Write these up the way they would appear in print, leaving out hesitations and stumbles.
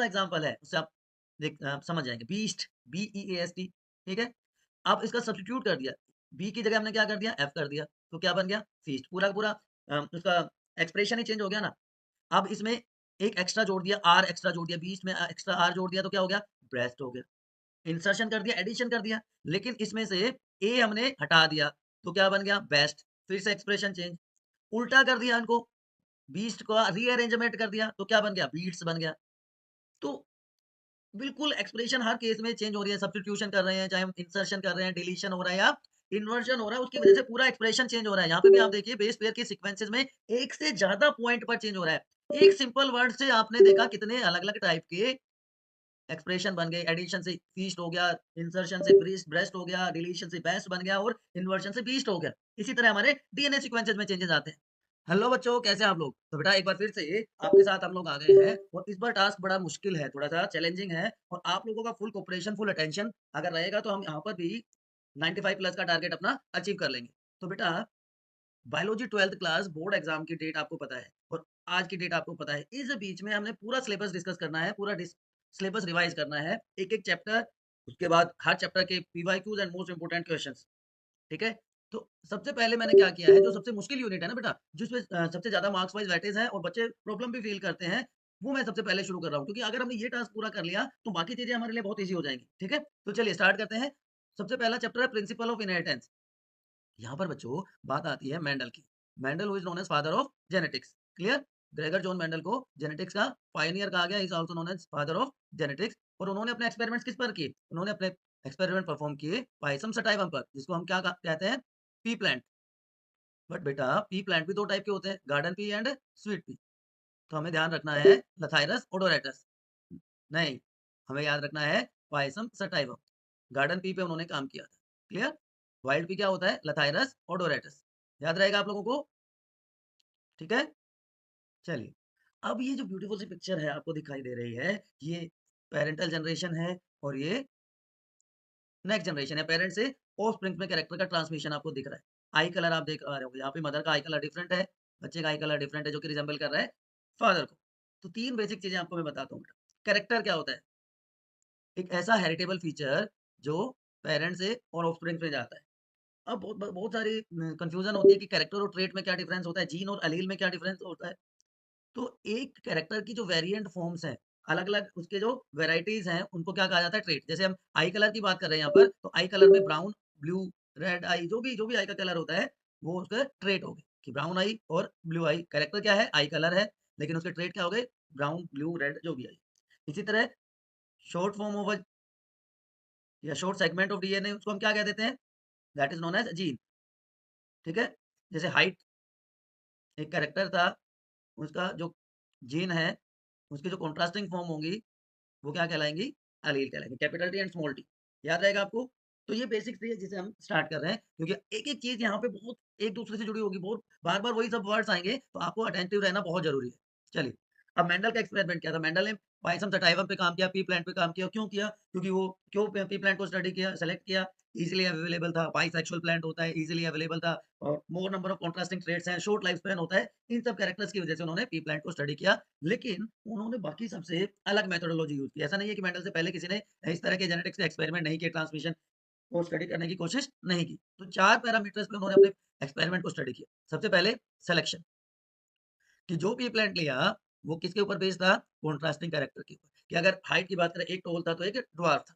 सा एग्जांपल है, उससे आप समझ जाएँगे। बीस्ट, BEAST, ठीक है? अब इसका सब्स्टिट्यूट कर दिया, बी की जगह हमने क्या कर दिया? एफ कर दिया, तो क्या बन गया? फीस्ट। पूरा का पूरा उसका एक्सप्रेशन ही चेंज हो गया ना। अब इसमें एक एक्स्ट्रा जोड़ दिया, आर एक्स्ट्रा जोड़ दिया, बीच में एक्स्ट्रा आर जोड़ दिया, तो क्या हो गया? ब्रेस्ट हो गया। इंसर्शन कर दिया, एडिशन कर दिया, लेकिन इसमें से ए हमने हटा दिया, तो क्या बन गया? बेस्ट। फिर से एक्सप्रेशन चेंज। उल्टा कर दिया इनको, बीस्ट को रीअरेंजमेंट कर दिया, तो क्या बन गया? बीट्स बन गया। तो बिल्कुल एक्सप्रेशन हर केस में चेंज हो रही है, सब्स्टिट्यूशन कर रहे हैं, चाहे हम इंसर्शन कर रहे हैं, डिलीशन हो रहा है या इन्वर्जन हो रहा है, उसकी वजह से पूरा एक्सप्रेशन चेंज हो रहा है। यहाँ पे भी आप देखिए बेस पेयर के सीक्वेंसेस में एक से ज़्यादा पॉइंट पर चेंज हो रहा है। एक सिंपल वर्ड से आपने देखा कितने अलग-अलग टाइप के एक्सप्रेशन बन गए, एडिशन से फीस्ट हो गया, इंसर्शन से ब्रीस्ट ब्रेस्ट हो गया, डिलीशन से बेस्ट बन गया और इन्वर्जन से बीस्ट हो गया। इसी तरह हमारे डीएनए सीक्वेंसेस में चेंजेस आते हैं। हेलो बच्चों, कैसे हैं आप लोग? तो बेटा एक बार फिर से आपके साथ हम लोग आ गए हैं और इस बार टास्क बड़ा मुश्किल है, थोड़ा-सा चैलेंजिंग है और आप लोगों का फुल कोऑपरेशन, फुल अटेंशन अगर रहेगा तो हम यहाँ पर भी 95 प्लस का टारगेट अपना अचीव कर लेंगे। तो बेटा biology 12th class board exam की डेट आपको पता है और आज की डेट आपको पता है। इस बीच में हमने पूरा सिलेबस डिस्कस करना है, पूरा सिलेबस रिवाइज करना है, एक-एक चैप्टर, उसके बाद हर चैप्टर के PYQs and most important questions, ठीक है? तो सबसे पहले मैंने क्या किया है, जो सबसे मुश्किल यूनिट है ना बेटा, जिसमें सबसे ज़्यादा मार्क्स वाइज़ वेटेज है और बच्चे प्रॉब्लम भी फ़ील करते हैं, वो मैं सबसे पहले शुरू कर रहा हूँ। क्योंकि अगर हमने ये टास्क पूरा कर लिया, तो बाकी चीज़ें हमारे लिए बहुत ईज़ी हो जाएँगी, ठीक है? तो चलिए स्टार्ट करते हैं। सबसे पहला चैप्टर है प्रिंसिपल ऑफ इनहेरिटेंस। यहाँ पर बच्चों बात आती है मेंडल की। Mendel who is known as father of genetics, clear? Gregor John Mendel को जेनेटिक्स का पायनियर कहा गया, he is also known as father of genetics. और उन्होंने अपने एक्सपेरिमेंट्स किस पर किए? उन्होंने अपने एक्सपेरिमेंट परफॉर्म किए पायसम सटाइवम पर, जिसको हम क्या कहते हैं? P plant. बट बेटा पी प्लांट भी 2 टाइप के होते हैं, garden pea and sweet pea. तो हमें ध्यान रखना है लथाइरस ओडोरेटस। नहीं, हमें याद रखना है पायसम सटाइवम। गार्डन पी पे उन्होंने काम किया था। क्लियर? वाइल्ड पी क्या होता है? लथाइरस ओडोरेटस। याद रहेगा आप लोगों को? ठीक है? चलिए। अब ये जो ब्यूटीफुल सी पिक्चर है आपको दिखाई दे रही है, ये पैरेंटल जनरेशन है और ये नेक्स्ट जनरेशन है। पेरेंट्स से ऑफस्प्रिंग्स में कैरेक्टर का ट्रांसमिशन आपको दिख रहा है। आई कलर आप देख पा रहे होंगे, यहाँ पे मदर का आई कलर डिफरेंट है, बच्चे का आई कलर डिफरेंट है जो कि रिजेंबल कर रहा है फादर को। तो 3 बेसिक चीज़ें आपको मैं बताता हूँ बेटा। कैरेक्टर क्या होता है? एक ऐसा हेरिटेबल फीचर जो पेरेंट्स से और ऑफस्प्रिंग्स में जाता है। अब बहुत सारी कन्फ्यूज़न होती है कि कैरेक्टर और ट्रेट में क्या डिफरेंस होता है, जीन और एलील में क्या डिफरेंस होता है। तो एक कैरेक्टर की जो वेरिएंट फॉर्म्स हैं, अलग-अलग उसके जो वैराइटीज़ हैं, उनको क्या कहा जाता है? ट्रेट। जैसे हम आई कलर की बात कर रहे हैं यहाँ पर, तो आई कलर में ब्राउन, ब्लू, रेड आई जो भी आई का कलर होता है, वो उसका ट्रेट हो गए कि ब्राउन आई और ब्लू आई। कैरेक्टर क्या है? आई कलर है, लेकिन उसके ट्रेट क्या हो गए? ब्राउन, ब्लू, रेड जो भी आई। इसी तरह शॉर्ट फॉर्म ऑफ अ या शॉर्ट सेगमेंट ऑफ डीएनए उसको हम क्या कह देते हैं? That is known as gene, ठीक है? जैसे हाइट एक कैरेक्टर था, उसका जो जीन है, उसकी जो कंट्रास्टिंग फॉर्म होंगी वो क्या कहलाएँगी? एलील कहलाएँगी, capital T and small T. याद रहेगा आपको? तो ये बेसिक्स थी जिसे हम स्टार्ट कर रहे हैं, क्योंकि एक-एक चीज़ यहाँ पे बहुत एक-दूसरे से जुड़ी होगी, बहुत बार-बार वही सब वर्ड्स आएँगे, तो आपको अटेंटिव रहना बहुत ज़रूरी है। चलिए, अब मेंडल का एक्सपेरिमेंट क्या था? मेंडल ने पायसम सटाइवम पे काम किया, पी प्लांट पे काम किया। क्यों किया? क्योंकि वो क्यों पी प्लांट को स्टडी किया, सेलेक्ट किया? ईज़िली अवेलेबल था, बाइसेक्सुअल प्लांट होता है, ईज़िली अवेलेबल था और मोर नंबर ऑफ कंट्रास्टिंग ट्रेट्स हैं, शॉर्ट लाइफ स्पैन होता है। इन सब कैरेक्टर्स की वजह से उन्होंने पी प्लांट को स्टडी किया, लेकिन उन्होंने बाकी सबसे अलग मेथोडोलॉजी यूज़ की। ऐसा नहीं है कि मेंडल से पहले किसी ने इस तरह के जेनेटिक्स के एक्सपेरिमेंट नहीं किए, ट्रांसमिशन को स्टडी करने की कोशिश नहीं की। तो 4 पैरामीटर्स पे उन्होंने अपने एक्सपेरिमेंट को स्टडी किया। सबसे पहले सिलेक्शन, कि जो भी प्लांट लिया, वो किसके ऊपर बेस्ड था? कॉन्ट्रास्टिंग कैरेक्टर के ऊपर। कि अगर हाइट की बात करें, एक टॉल था तो एक ड्वार्फ था।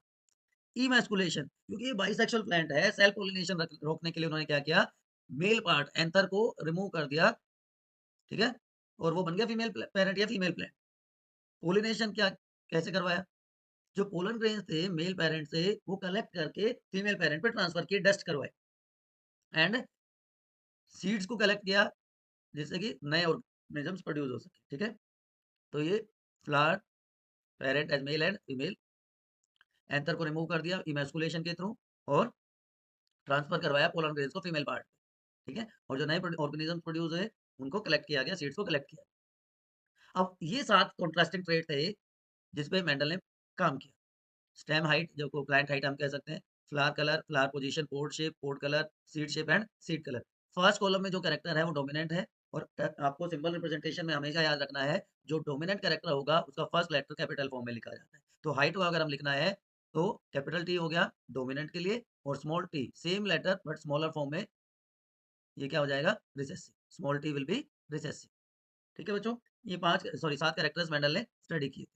इमैस्कुलेशन, क्योंकि ये बाइसेक्सुअल प्लांट है, सेल्फ पॉलिनेशन रोकने के लिए उन्होंने क्या किया? मेल पार्ट एंथर को रिमूव कर दिया, ठीक है? और वो बन गया फीमेल पैरेंट या फीमेल प्लांट। पॉलिनेशन क्या कैसे करवाया? जो पोलन ग्रेन्स थे मेल पैरेंट से, वो कलेक्ट करके फीमेल पैरेंट पे ट्रांसफर किए, डस्ट करवाए एंड सीड्स को कलेक्ट किया, जिससे कि नए ऑर्गेनिजम्स प्रोड्यूस हो सके, ठीक है? तो ये flower parent as male and female, anther को रिमूव कर दिया इमैस्कुलेशन के थ्रू और ट्रांसफर करवाया पोलन ग्रेन्स को फीमेल पार्ट, ठीक है? और जो नए ऑर्गेनिजम्स प्रोड्यूस हुए, उनको कलेक्ट किया गया, सीड्स को कलेक्ट किया। अब ये 7 कंट्रास्टिंग ट्रेट थे, जिस पे मेंडल ने काम किया। स्टेम हाइट जो को प्लांट हाइट हम कह सकते हैं, flower colour, flower position, pod shape, pod colour, seed shape and seed colour. First column में जो कैरेक्टर है वो डोमिनेंट है और आपको सिंबल रिप्रेजेंटेशन में हमेशा याद रखना है, जो डोमिनेंट कैरेक्टर होगा उसका फर्स्ट लेटर कैपिटल फॉर्म में लिखा जाता है। तो हाइट को अगर हम लिखना है तो कैपिटल टी हो गया डोमिनेंट के लिए, और small T same letter but smaller form में, ये क्या हो जाएगा, recessive. Small T will be recessive. ठीक है बच्चों, ये 7 कैरेक्टर्स मेंडल ने स्टडी किए।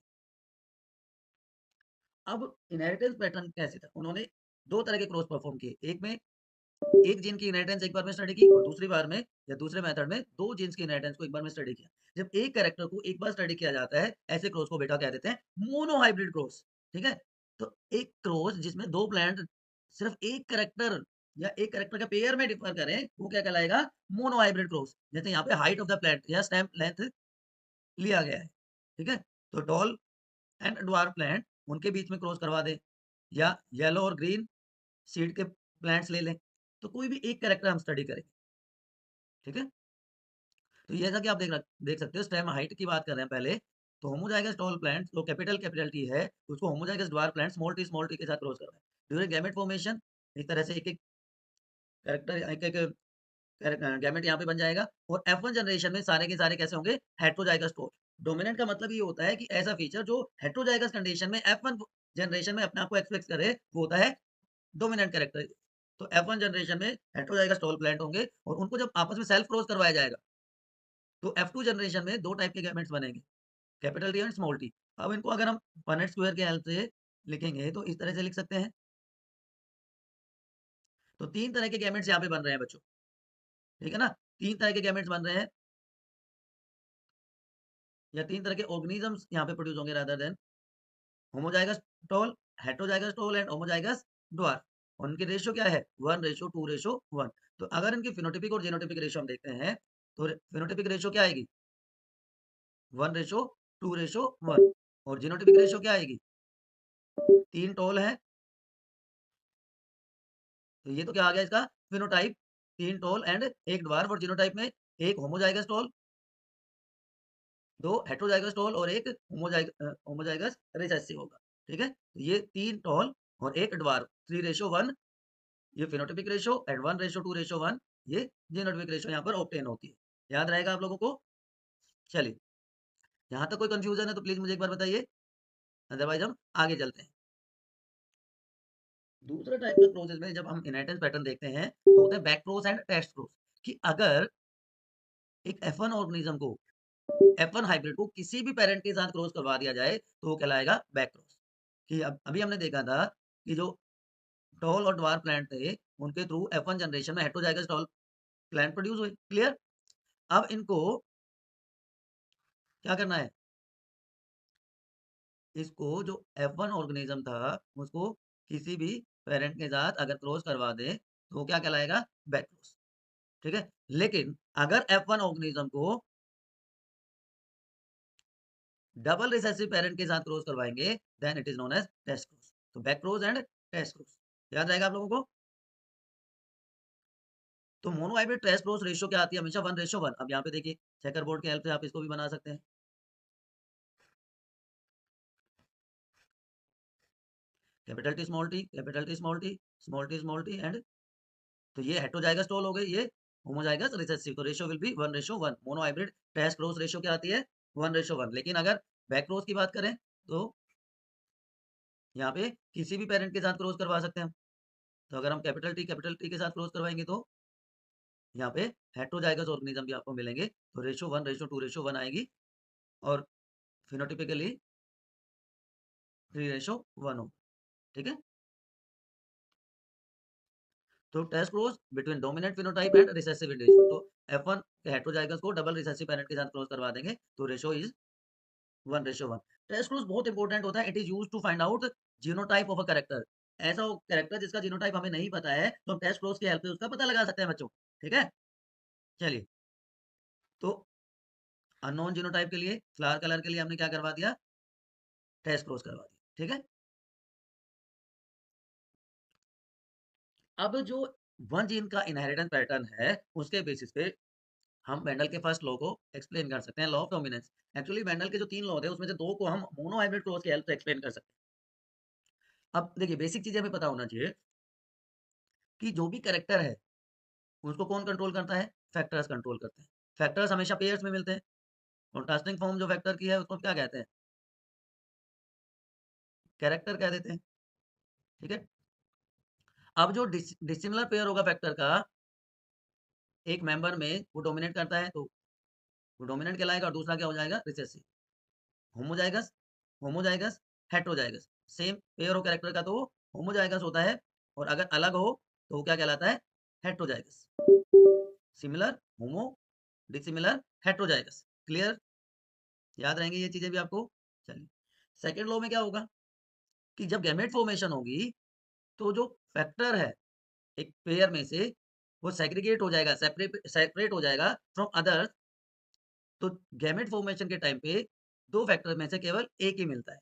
अब इनहेरिटेंस पैटर्न कैसे था, उन्होंने 2 तरह के क्रॉस परफॉर्म किए। एक में एक जीन की इनहेरिटेंस एक बार में स्टडी की, और दूसरी बार में या दूसरे मेथड में 2 जीन्स की इनहेरिटेंस को एक बार में स्टडी किया। जब एक कैरेक्टर को एक बार स्टडी किया जाता है, ऐसे क्रॉस को बेटा कह देते हैं मोनोहाइब्रिड क्रॉस। ठीक है? तो एक क्रॉस जिसमें 2 प्लांट सिर्फ एक कैरेक्टर या एक कैरेक्टर के पेयर में डिफर करें, वो क्या कहलाएगा, मोनोहाइब्रिड क्रॉस। जैसे यहाँ पे हाइट ऑफ द प्लांट या स्टेम लेंथ लिया गया है। ठीक है? तो टॉल एंड ड्वार्फ प्लांट, उनके बीच में क्रॉस करवा दें, या येलो और ग्रीन सीड के प्लांट्स ले लें, तो कोई भी एक कैरेक्टर हम स्टडी करेंगे। ठीक है? तो ये जैसा कि आप देख सकते हो, स्टेम हाइट की बात कर रहे हैं पहले, तो होमोजाइगस टॉल प्लांट जो कैपिटल टी है, उसको homozygous dwarf plant small T के साथ क्रॉस करवाएं। ड्यूरिंग गैमेट फॉर्मेशन इस तरह से एक-एक कैरेक्टर, एक-एक गैमेट यहाँ पे बन जाएगा, और F1 जनरेशन में सारे के सारे कैसे होंगे, हेटेरोजाइगस टॉल। डोमिनेंट का मतलब ये होता है कि ऐसा फीचर जो हेटेरोजाइगस कंडीशन में F1 जनरेशन में अपने आप को एक्सप्रेस करे, वो होता है डोमिनेंट कैरेक्टर। तो F1 जनरेशन में हेटेरोजाइगस टॉल प्लांट होंगे, और उनको जब आपस में सेल्फ क्रॉस करवाया जाएगा, तो F2 जनरेशन में 2 टाइप के गैमेट्स बनेंगे, capital T and small T. अब इनको अगर हम पनेट स्क्वायर की हेल्प से लिखेंगे, तो इस तरह से लिख सकते हैं। तो 3 तरह के गैमेट्स यहाँ पे बन रहे हैं बच्चों। ठीक है ना? 3 तरह के गैमेट्स बन रहे हैं, या 3 तरह के ऑर्गेनिजम्स यहाँ पे प्रोड्यूस होंगे, rather than homozygous tall, heterozygous tall and homozygous dwarf. और उनकी रेशियो क्या है, 1:2:1। तो अगर इनकी फिनोटिपिक और जीनोटिपिक रेशियो हम देखते हैं, तो फिनोटिपिक रेशियो क्या आएगी, 1:2:1। और जीनोटिपिक रेशियो क्या आएगी, 3 टॉल है, तो ये तो क्या आ गया इसका फिनोटाइप, 3 टॉल एंड 1 ड्वार्फ। और जीनोटाइप में एक होमोजाइगस टॉल, 2 हेटेरोजाइगस टॉल और एक होमोजाइगस रिसेसिव होगा। ठीक है? तो ये 3 टॉल और 1 ड्वार्फ, 3:1, ये फिनोटिपिक रेशियो, एट 1:2:1, ये जीनोटिपिक रेशियो यहाँ पर ऑब्टेन होती है। याद रहेगा आप लोगों को? चलिए, यहाँ तक कोई कंफ्यूजन है तो प्लीज मुझे एक बार बताइए, अदरवाइज हम आगे चलते हैं। दूसरा टाइप का प्रोसेस में जब हम इनहेरिटेंस पैटर्न देखते हैं, तो होता है back cross and test cross. कि अगर एक F1 ऑर्गेनिज्म को, F1 हाइब्रिड को किसी भी पेरेंट के साथ क्रॉस करवा दिया जाए, तो वो कहलाएगा बैक क्रॉस। कि अब अभी हमने देखा था कि जो टॉल और ड्वार्फ प्लांट थे, उनके थ्रू F1 जनरेशन में हेटेरोजाइगस टॉल प्लांट प्रोड्यूस हुए। क्लियर? अब इनको क्या करना है, इसको जो F1 ऑर्गेनिज्म था, उसको किसी भी पेरेंट के साथ अगर क्रॉस करवा दे, तो वो क्या कहलाएगा, बैक क्रॉस। ठीक है? लेकिन अगर F1 ऑर्गेनिज्म को डबल रिसेसिव पेरेंट के साथ क्रॉस करवाएंगे, then it is known as test cross. तो back cross and test cross याद रहेगा आप लोगों को? तो mono hybrid test cross ratio क्या आती है, हमेशा 1:1। अब यहाँ पे देखिए, चेकर बोर्ड की हेल्प से आप इसको भी बना सकते हैं। Capital T small T, capital T small T, small T small T, and तो ये हेटेरोजाइगस टॉल हो गई, ये होमोजाइगस रिसेसिव। तो ratio will be 1:1। Mono hybrid test cross ratio क्या आती है, 1:1। लेकिन अगर बैक क्रॉस की बात करें, तो यहाँ पे किसी भी पेरेंट के साथ क्रॉस करवा सकते हैं हम। तो अगर हम कैपिटल टी के साथ क्रॉस करवाएंगे, तो यहाँ पे हेटेरोजाइगस ऑर्गेनिज्म भी आपको मिलेंगे। तो रेशियो 1:2:1 आएगी, और फिनोटिपिकली 3:1 हो। ठीक है? तो test cross between dominant phenotype and recessive individual. तो F1 हेटेरोजाइगस को डबल रिसेसिव पेरेंट के साथ क्रॉस करवा देंगे, तो रेशियो इज 1:1। टेस्ट क्रॉस बहुत इंपॉर्टेंट होता है। It is used to find out genotype of a character. ऐसा कैरेक्टर जिसका जीनोटाइप हमें नहीं पता है, तो हम टेस्ट क्रॉस की हेल्प से उसका पता लगा सकते हैं बच्चों। ठीक है? चलिए, तो अननोन जीनोटाइप के लिए, फ्लावर कलर के लिए हमने क्या करवा दिया, टेस्ट क्रॉस करवा दिया। ठीक है? अब जो वन जीन का इनहेरिटेंस पैटर्न है, उसके बेसिस पे हम मेंडल के फर्स्ट लॉ को एक्सप्लेन कर सकते हैं, law of dominance. Actually Mendel के जो 3 लॉ थे, उसमें से 2 को हम मोनो हाइब्रिड क्लॉज की हेल्प से एक्सप्लेन कर सकते हैं। अब देखिए, बेसिक चीजें हमें पता होना चाहिए कि जो भी कैरेक्टर है, उसको कौन कंट्रोल करता है, फैक्टर्स कंट्रोल करते हैं। फैक्टर्स हमेशा पेयर्स में मिलते हैं। कॉन्ट्रास्टिंग फॉर्म जो फैक्टर की है उसको क्या कहते हैं? कैरेक्टर कह देते हैं, ठीक है? अब जो डिसिमिलर पेयर होगा फैक्टर का, एक मेंबर में वो डोमिनेट करता है तो वो डोमिनेंट कहलाएगा और दूसरा क्या हो जाएगा? Recessive. Homozygous, homozygous, heterozygous. Same pair of character का तो वो होमोजाइगस होता है और अगर अलग हो तो वो क्या कहलाता है? हेटेरोजाइगस। सिमिलर, होमो, डिसिमिलर, हेटेरोजाइगस। क्लियर? याद रहेंगी ये चीजें भी आपको? चलिए, सेकेंड लॉ में क्या होगा कि जब गैमेट फॉर्मेशन होगी तो जो फैक्टर है एक पेयर में से वो सेग्रीगेट हो जाएगा, सेपरेट हो जाएगा फ्रॉम अदर्स। तो गैमेट फॉर्मेशन के टाइम पे दो फैक्टर में से केवल एक ही मिलता है।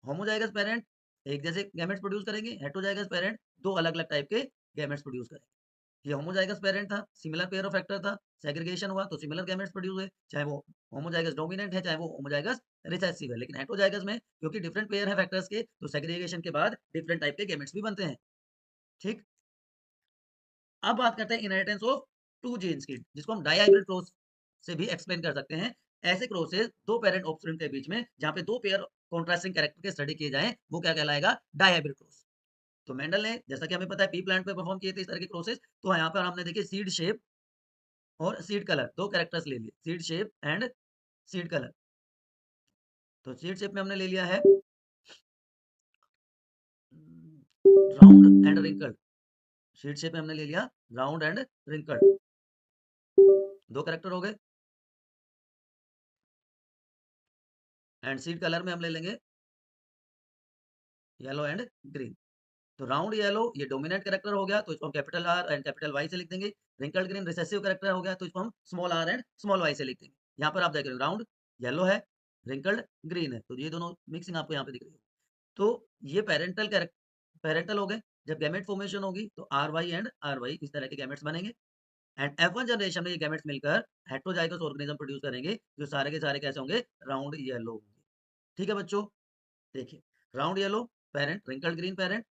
होमोजाइगस पेरेंट एक जैसे गैमेट्स प्रोड्यूस करेंगे, हेटेरोजाइगस पेरेंट दो अलग-अलग टाइप के गैमेट्स प्रोड्यूस करेंगे। ये होमोजाइगस पेरेंट था, सिमिलर पेयर ऑफ फैक्टर था, सेग्रीगेशन हुआ तो सिमिलर गैमेट्स प्रोड्यूस हुए, चाहे वो होमोजाइगस डोमिनेंट है, चाहे वो होमोजाइगस रिसेसिव है। लेकिन हेटेरोजाइगस में क्योंकि डिफरेंट पेयर है फैक्टर्स के, तो सेग्रीगेशन के बाद डिफरेंट टाइप के गैमेट्स भी बनते हैं। ठीक? अब बात करते हैं इनहेरिटेंस ऑफ टू जीन्स की, जिसको हम डाइहाइब्रिड क्रॉस से भी एक्सप्लेन कर सकते हैं। ऐसे क्रॉसेस दो पेरेंट ऑफस्प्रिंग के बीच में जहाँ पे दो पेयर कॉन्ट्रास्टिंग कैरेक्टर के स्टडी किए जाएं, वो क्या कहलाएगा? Dihybrid cross. तो मेंडल ने जैसा कि हमें पता है पी प्लांट पे परफॉर्म किए थे इस तरह के क्रॉसेस। तो यहाँ पर हमने देखिए सीड शेप और सीड कलर दो कैरेक्टर्स ले लिए, seed shape and seed colour. तो सीड शेप में हमने ले लिया है round and wrinkled. Seed shape में हमने ले लिया राउंड एंड रिंकल्ड, दो कैरेक्टर हो गए। एंड सीड कलर में हम ले लेंगे येलो एंड ग्रीन। तो राउंड येलो ये डोमिनेंट कैरेक्टर हो गया तो इसको हम capital R and capital Y से लिख देंगे। रिंकल्ड ग्रीन रिसेसिव कैरेक्टर हो गया तो इसको हम small R and small Y से लिख देंगे। यहाँ पर आप देख रहे हो राउंड येलो है, रिंकल्ड ग्रीन है, तो ये दोनों मिक्सिंग आपको यहाँ पे दिख रही है। तो ये पेरेंटल हो गए। जब गैमेट फॉर्मेशन होगी तो R Y and R Y इस तरह के गैमेट्स बनेंगे। एंड F1 जनरेशन में ये गैमेट्स मिलकर हेटेरोजाइगस ऑर्गेनिज्म प्रोड्यूस करेंगे जो सारे के सारे कैसे होंगे? राउंड येलो होंगे। ठीक है बच्चों, देखिए round yellow parent, wrinkled green parent,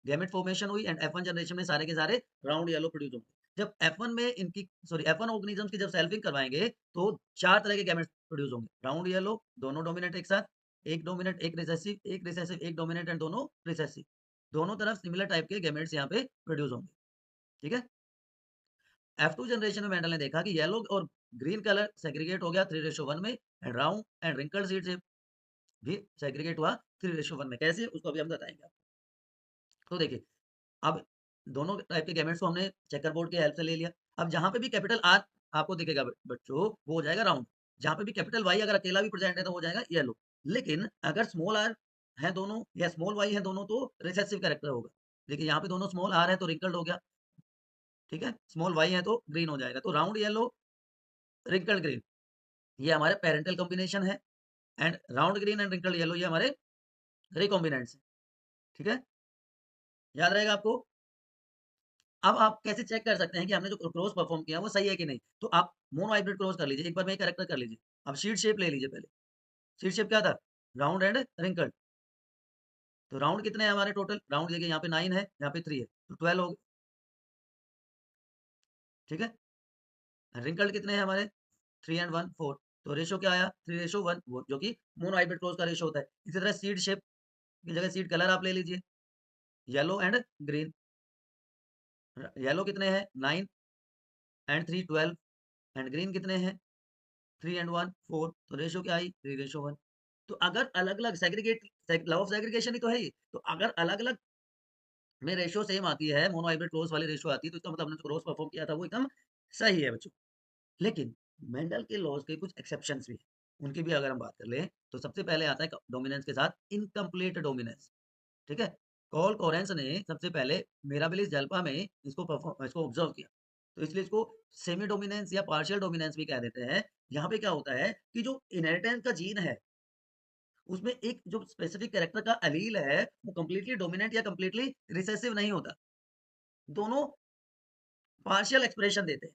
gamete formation हुई एंड F1 जनरेशन में सारे के सारे राउंड येलो प्रोड्यूस होंगे। जब F1 में इनकी F1 ऑर्गेनिजम्स की जब सेल्फिंग करवाएंगे तो चार तरह के गैमेट्स प्रोड्यूस होंगे। राउंड येलो दोनों डोमिनेंट एक साथ, एक डोमिनेंट एक रिसेसिव, एक रिसेसिव एक डोमिनेंट एंड दोनों रिसेसिव। दोनों तरफ सिमिलर टाइप के गैमेट्स यहाँ पे प्रोड्यूस होंगे। ठीक है? F2 जनरेशन में मेंडल ने देखा कि येलो और ग्रीन कलर सेग्रीगेट हो गया 3:1 में and round and wrinkled seed से भी सेग्रीगेट हुआ 3:1 में। कैसे? उसको अभी हम बताएंगे आपको। तो देखिए अब दोनों टाइप के गैमेट्स को हमने चेकर बोर्ड की हेल्प से ले लिया। अब जहाँ पे भी कैपिटल आर आपको दिखेगा बच्चों वो हो जाएगा राउंड। जहाँ पे भी कैपिटल वाई अगर अकेला भी प्रेजेंट है तो हो जाएगा येलो। लेकिन अगर स्मॉल आर है दोनों या स्मॉल वाई है दोनों तो रिसेसिव कैरेक्टर होगा। देखिए यहाँ पे दोनों स्मॉल आर है तो रिंकल्ड हो गया। ठीक है? स्मॉल वाई है तो ग्रीन हो जाएगा। तो राउंड येलो, रिंकल्ड ग्रीन ये हमारे पेरेंटल कॉम्बिनेशन है and round green and wrinkled yellow ये हमारे रिकॉम्बिनेंट्स हैं। ठीक है? याद रहेगा आपको? अब आप कैसे चेक कर सकते हैं कि हमने जो क्रॉस परफॉर्म किया वो सही है कि नहीं? तो आप मोनो हाइब्रिड क्रॉस कर लीजिए। एक बार में एक कैरेक्टर कर लीजिए। अब शीट शेप ले लीजिए पहले। शीट शेप क्या था? Round and wrinkled. तो राउंड कितने हैं हमारे टोटल? राउंड देखिए यहाँ पे 9 है, यहाँ पे 3 है, तो 12 हो गए। ठीक है? रिंकल्ड कितने हैं हमारे? 3 एंड 1 4। तो रेशियो क्या आया? 3:1 वो जो कि मोनो हाइब्रिड क्रॉस का रेशियो होता है। इसी तरह सीड शेप की जगह सीड कलर आप ले लीजिए। Yellow and green. येलो कितने हैं? 9 एंड 3 12 एंड ग्रीन कितने हैं? 3 एंड 1 4। तो रेशियो क्या आई? 3:1। तो अगर अलग-अलग लॉ ऑफ सेग्रीगेशन ही तो है ये। तो अगर अलग-अलग में रेशियो सेम आती है, मोनो हाइब्रिड क्लोज वाली रेशियो आती है, तो इसका मतलब हमने जो क्रॉस परफॉर्म किया था वो एकदम सही है बच्चों। लेकिन मेंडल के लॉज़ के कुछ एक्सेप्शंस भी हैं। उनकी भी अगर हम बात कर लें, तो सबसे पहले आता है डोमिनेंस के साथ इनकम्प्लीट डोमिनेंस। ठीक है? कॉल कोरेंस ने सबसे पहले मिराबिलिस जल्पा में इसको ऑब्जर्व किया। तो इसलिए इसको सेमी डोमिनेंस या पार्शियल डोमिनेंस भी कह देते हैं। यहाँ पे क्या होता है कि जो इनहेरिटेंस का जीन है उसमें एक जो स्पेसिफिक कैरेक्टर का एलील है, वो कंप्लीटली डोमिनेंट या कंप्लीटली रिसेसिव नहीं होता। दोनों पार्शियल एक्सप्रेशन देते हैं।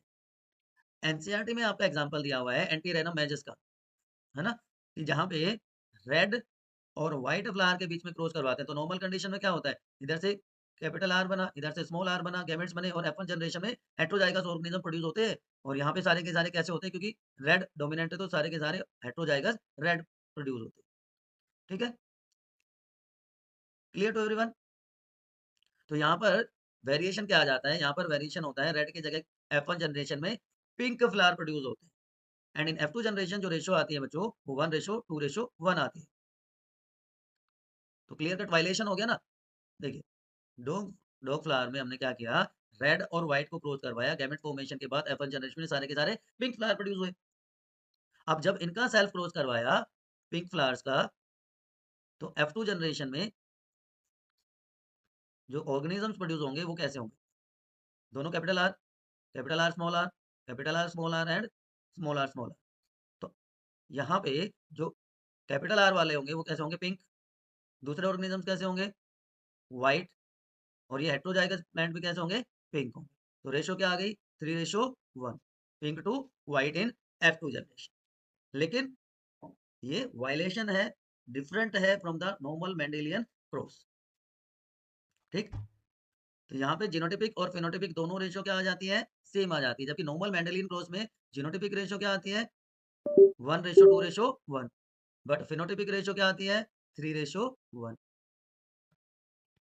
एनसीईआरटी में आपका एग्जांपल दिया हुआ है एंटीरेनम मैजेस का, है ना? कि जहाँ पे रेड और व्हाइट फ्लावर के बीच में क्रॉस करवाते हैं, तो नॉर्मल कंडीशन में क्या होता है? इधर से कैपिटल आर बना, इधर से स्मॉल आर बना, गैमेट्स बने और F1 जनरेशन में हेटेरोजाइगस ऑर्गेनिज्म प्रोड्यूस होते हैं। और यहाँ पे सारे के सारे कैसे होते हैं, क्योंकि रेड डोमिनेंट है तो सारे के सारे हेटेरोजाइगस रेड प्रोड्यूस होते हैं। ठीक है, क्लियर टू एवरीवन। तो यहाँ पर वेरिएशन क्या आ जाता है, यहाँ पर वेरिएशन होता है रेड की जगह F1 जनरेशन में पिंक फ्लावर प्रोड्यूस होते हैं, एंड इन F2 जनरेशन जो रेशो आती है बच्चों वो 1:2:1 आती है। तो क्लियर कट वायलेशन हो गया ना। देखिए, डॉग डॉग फ्लावर में हमने क्या किया, रेड और व्हाइट को क्रॉस करवाया, गैमेट फॉर्मेशन के बाद F1 जनरेशन में सारे के सारे पिंक फ्लावर प्रोड्यूस हुए। अब जब इनका सेल्फ क्रॉस करवाया पिंक फ्लावर्स का, तो F2 जनरेशन में जो ऑर्गेनिजम्स प्रोड्यूस होंगे वो कैसे होंगे, दोनों capital R small R, capital R small R and small R small R. तो यहाँ पे जो कैपिटल आर वाले होंगे वो कैसे होंगे, पिंक। दूसरे ऑर्गेनिजम्स कैसे होंगे, व्हाइट। और ये हेटेरोजाइगस प्लांट भी कैसे होंगे, पिंक होंगे। तो रेशो क्या आ गई, 3:1, pink to white in F2 generation. लेकिन ये वायलेशन है, डिफरेंट है from the normal Mendelian cross. ठीक, तो यहाँ पे जीनोटिपिक और फिनोटिपिक दोनों रेशो क्या आ जाती है, सेम आ जाती है। जबकि नॉर्मल मेंडेलियन क्रॉस में जीनोटिपिक रेशो क्या आती है, 1:2:1, बट फिनोटिपिक रेशो क्या आती है, 3:1।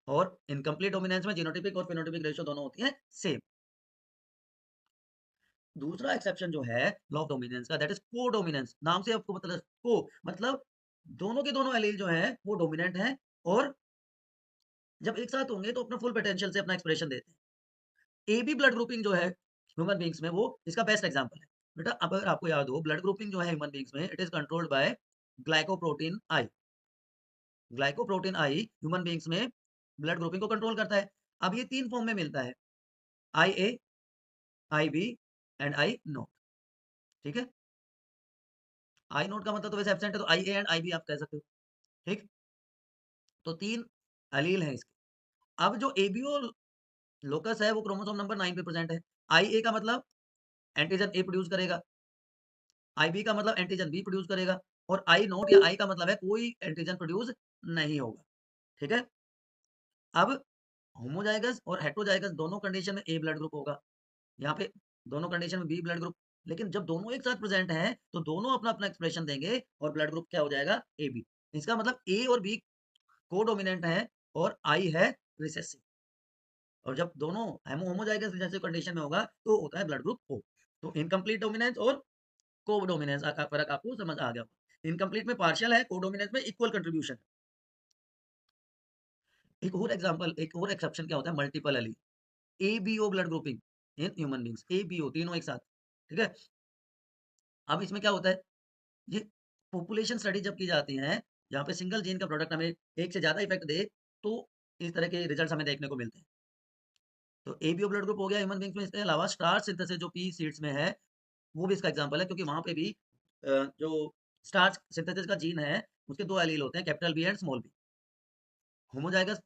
और इनकम्प्लीट डोमिनेंस में जीनोटिपिक और फिनोटिपिक रेशो दोनों होती है सेम। दूसरा एक्सेप्शन जो है लॉ ऑफ डोमिनेंस का, दैट इज को डोमिनेंस। नाम से आपको मतलब को मतलब दोनों के दोनों एलील जो है वो डोमिनेंट है, और जब एक साथ होंगे तो अपना फुल पोटेंशियल से अपना एक्सप्रेशन देते हैं। ए बी ब्लड ग्रुपिंग जो है ह्यूमन बींग्स में, वो इसका बेस्ट एग्जांपल है। बेटा अब अगर आपको याद हो, ब्लड ग्रुपिंग जो है ह्यूमन बींग्स में, it is controlled by glycoprotein I. Glycoprotein I human beings में ब्लड ग्रुपिंग को कंट्रोल करता है। अब ये तीन फॉर्म में मिलता है, आई ए, आई बी एंड आई नोट। ठीक है, आई नोट का मतलब तो वैसे एब्सेंट है, तो आई ए एंड आई बी आप कह सकते हो। ठीक, तो तीन अलील हैं इसके। अब जो एबीओ लोकस है वो क्रोमोसोम नंबर 9 पे प्रेजेंट है। आई ए का मतलब एंटीजन ए प्रोड्यूस करेगा, आई बी का मतलब एंटीजन बी प्रोड्यूस करेगा, और आई नोट या आई का मतलब है कोई एंटीजन प्रोड्यूस नहीं होगा। ठीक है, अब होमोजाइगस और हेटेरोजाइगस दोनों कंडीशन में ए ब्लड ग्रुप होगा, यहाँ पे दोनों कंडीशन में बी ब्लड ग्रुप। लेकिन जब दोनों एक साथ प्रेजेंट हैं तो दोनों अपना अपना एक्सप्रेशन देंगे और ब्लड ग्रुप क्या हो जाएगा, ए बी। इसका मतलब ए और बी को डोमिनेंट है और आई है रिसेसिव। और जब दोनों होमोजाइगस रिसेसिव कंडीशन में होगा तो होता है ब्लड ग्रुप ओ। तो इनकम्प्लीट डोमिनेंस और को डोमिनेंस का फर्क आपको समझ आ गया। इनकम्प्लीट में पार्शियल है, को डोमिनेंस में इक्वल कंट्रीब्यूशन। एक और एग्जांपल, एक और एक्सेप्शन क्या होता है, multiple allele A B O blood grouping in human beings, A B O तीनों एक साथ। ठीक है, अब इसमें क्या होता है, ये पॉपुलेशन स्टडी जब की जाती है, जहाँ पे सिंगल जीन का प्रोडक्ट हमें एक से ज्यादा इफेक्ट दे, तो इस तरह के रिजल्ट हमें देखने को मिलते हैं। तो एबीओ ब्लड ग्रुप हो गया ह्यूमन बींग्स में। इसके अलावा स्टार सिंथेसिस जो पी सीड्स में है, वो भी इसका एग्जांपल है, क्योंकि वहां पे भी जो स्टार्च सिंथेसिस का जीन है उसके दो एलील होते हैं, capital B and small B. Homozygous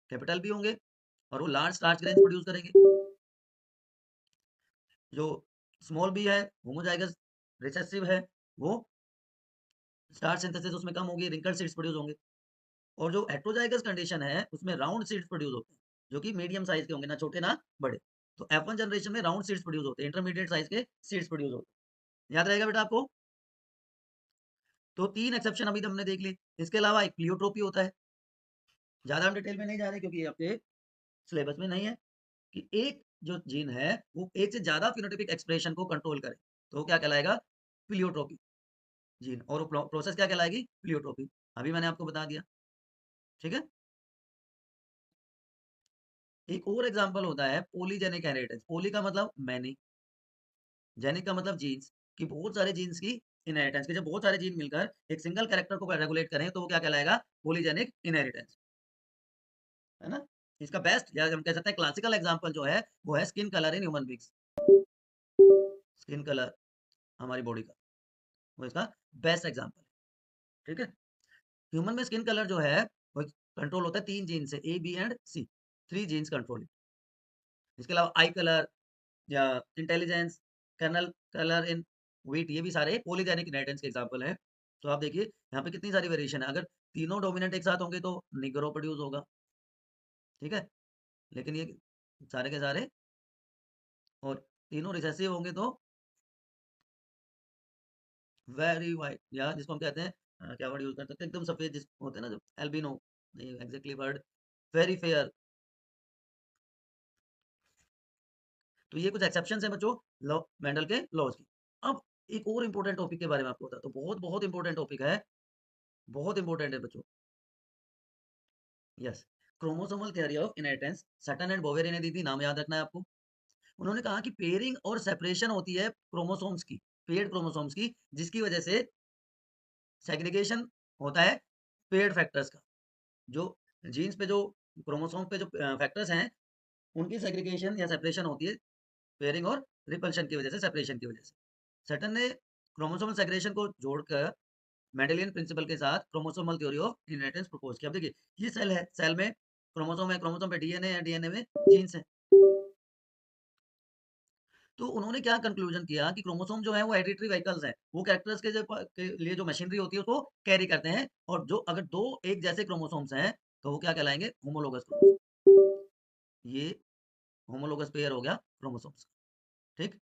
capital B होंगे और वो लार्ज स्टार्च ग्रेन्स प्रोड्यूस करेंगे। जो स्मॉल बी है, होमोजाइगस रिसेसिव है, वो स्टार्च सिंथेसिस उसमें कम होगी, रिंकल सीड्स प्रोड्यूस होंगे। और जो हेटेरोजाइगस कंडीशन है उसमें राउंड सीड्स प्रोड्यूस होते हैं, जो कि मीडियम साइज के होंगे, ना छोटे ना बड़े। तो F1 जनरेशन में राउंड सीड्स प्रोड्यूस होते हैं, इंटरमीडिएट साइज के सीड्स प्रोड्यूस होते हैं। याद रहेगा बेटा आपको। तो तीन एक्सेप्शन अभी तो हमने देख ली। इसके अलावा एक प्लियोट्रोपी होता है, ज्यादा हम डिटेल में नहीं जा रहे क्योंकि आपके सिलेबस में नहीं है, कि एक जो जीन है वो एक से ज्यादा फिनोटाइपिक एक्सप्रेशन को कंट्रोल करे, तो वो क्या कहलाएगा, प्लियोट्रोपी जीन। और प्रोसेस क्या कहलाएगी, प्लियोट्रोपी। अभी मैंने आपको बता दिया। ठीक है, एक और एग्जांपल होता है पॉलीजेनिक इनहेरिटेंस। पॉली का मतलब मैनी, जेनिक का मतलब जीन्स, कि बहुत सारे जीन्स की इनहेरिटेंस, कि जब बहुत सारे जीन मिलकर एक सिंगल कैरेक्टर को रेगुलेट करें तो वो क्या कहलाएगा, पॉलीजेनिक इनहेरिटेंस। है ना। इसका बेस्ट या हम कह सकते हैं क्लासिकल एग्जांपल जो है वो है स्किन कलर इन ह्यूमन बींग्स। स्किन कलर हमारी बॉडी का, वो इसका बेस्ट एग्जांपल है। ठीक है, ह्यूमन में स्किन कलर जो है वो कंट्रोल होता है तीन जीन से, A B and C, three genes control. इसके अलावा आई कलर या intelligence, kernel colour in wheat, ये भी सारे पॉलीजेनिक इनहेरिटेंस के एग्जांपल हैं। तो आप देखिए यहाँ पे कितनी सारी वेरिएशन है। अगर तीनों डोमिनेंट एक साथ होंगे तो निग्रो प्रोड्यूस होगा। ठीक है, लेकिन ये सारे के सारे और तीनों रिसेसिव होंगे तो वेरी व्हाइट, या जिसको हम कहते हैं क्या वर्ड यूज कर सकते हैं, एकदम सफेद जिस होते हैं ना, जो एल्बिनो, नहीं एग्जैक्टली वर्ड, वेरी फेयर। तो ये कुछ एक्सेप्शंस हैं बच्चों लॉ, मेंडल के लॉज की। अब एक और इंपॉर्टेंट टॉपिक के बारे में आपको बताता हूँ, बहुत बहुत इंपॉर्टेंट टॉपिक है, बहुत इंपॉर्टेंट है बच्चों। Yes, chromosomal theory of inheritance, Sutton and Boveri ने दी थी, नाम याद रखना है आपको। उन्होंने कहा कि पेयरिंग और सेपरेशन होती है क्रोमोसोम्स की, पेयर्ड क्रोमोसोम्स की, जिसकी वजह से सेग्रीगेशन होता है पेयर्ड फैक्टर्स का। जो जीन्स पे जो क्रोमोसोम पे जो फैक्टर्स हैं, उनकी सेग्रीगेशन या सेपरेशन होती है पेयरिंग और रिपल्शन की वजह से, सेपरेशन की वजह से। सटन ने क्रोमोसोमल सेग्रीगेशन को जोड़कर मेंडेलियन प्रिंसिपल के साथ chromosomal theory of inheritance propose किया। अब देखिए, ये सेल है, सेल में क्रोमोसोम है, क्रोमोसोम पे डीएनए है, डीएनए में जीन्स है। तो उन्होंने क्या कंक्लूजन किया कि क्रोमोसोम जो है वो हेरिडिटरी व्हीकल्स हैं। वो कैरेक्टर्स के लिए जो मशीनरी होती है उसको कैरी करते हैं, और जो अगर 2 एक जैसे क्रोमोसोम्स हैं, तो वो क्या कहलाएँगे? Homologous chromosome. ये होमोलोगस पेयर हो गया क्रोमोसोम्स का, ठीक?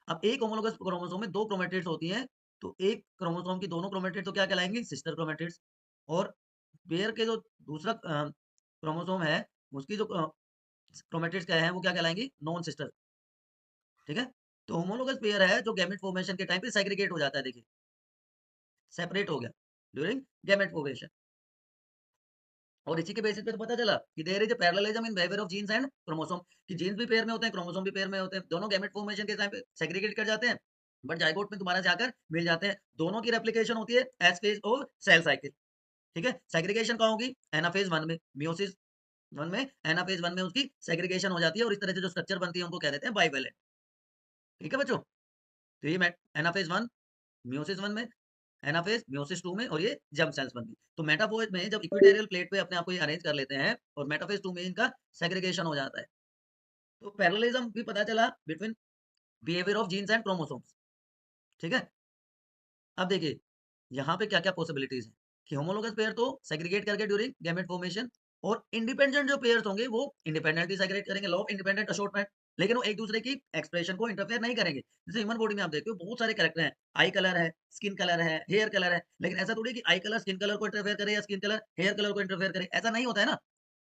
अब एक होमोलोगस क्रोमोसोम में 2 क्रोमैटिड्स होती हैं, तो एक क्रोमोसोम की दोनों क्रोमैटिड्स तो क्या कहलाएँगी? Sister chromatids. और पेयर के जो दूसरा क्रोमोसोम है, उसकी जो क्रोमैटिड्स क्या हैं, वो क्या कहलाएँगी? नॉन सिस्टर, ठीक है? तो होमोलोगस पेयर है जो गैमेट फॉर्मेशन के टाइम पे सेग्रीगेट हो जाता है, देखिए, सेपरेट हो गया ड्यूरिंग गैमेट फॉर्मेशन। और इसी के बेसिस पे तो पता चला कि there is a parallelism in behaviour of genes and chromosome, कि जीन्स भी पेयर में होते हैं, क्रोमोसोम भी पेयर में होते हैं, दोनों गैमेट फॉर्मेशन के टाइम पे सेग्रीगेट कर जाते हैं, बट जाइगोट में दोबारा जाकर मिल जाते हैं। दोनों की रेप्लिकेशन होती है एस फेज और सेल साइकिल, ठीक है? सेग्रीगेशन कहाँ होगी? एनाफेज 1 में, मियोसिस 1 में, एनाफेज 1 में उसकी सेग्रीगेशन हो जाती है, और इस तरह से जो स्ट्रक्चर बनती है उनको कह देते हैं बाइवेलेंट, ठीक है बच्चों? तो ये एनाफेज 1 मियोसिस 1 में, एनाफेज मियोसिस 2 में, और ये जर्म सेल्स बनती है। तो मेटाफेज में जब इक्विटोरियल प्लेट पे अपने आप को ये अरेंज कर लेते हैं, और मेटाफेज 2 में इनका सेग्रीगेशन हो जाता है। तो पैरेललिज्म भी पता चला between behaviour of genes and chromosomes, ठीक है? अब देखिए, यहाँ पे क्या-क्या पॉसिबिलिटीज़ हैं कि होमोलोगस पेयर तो सेग्रीगेट करके ड्यूरिंग गैमेट फॉर्मेशन, और इंडिपेंडेंट जो पेयर्स होंगे वो इंडिपेंडेंटली सेग्रीगेट करेंगे, लॉ ऑफ इंडिपेंडेंट असॉर्टमेंट, लेकिन वो एक-दूसरे की एक्सप्रेशन को इंटरफेयर नहीं करेंगे। जैसे ह्यूमन बॉडी में आप देखते हो बहुत सारे कैरेक्टर हैं, आई कलर है, स्किन कलर है, हेयर कलर है, लेकिन ऐसा थोड़ी है कि आई कलर स्किन कलर को इंटरफेयर करे या स्किन कलर हेयर कलर को इंटरफेयर करे, ऐसा नहीं होता है ना।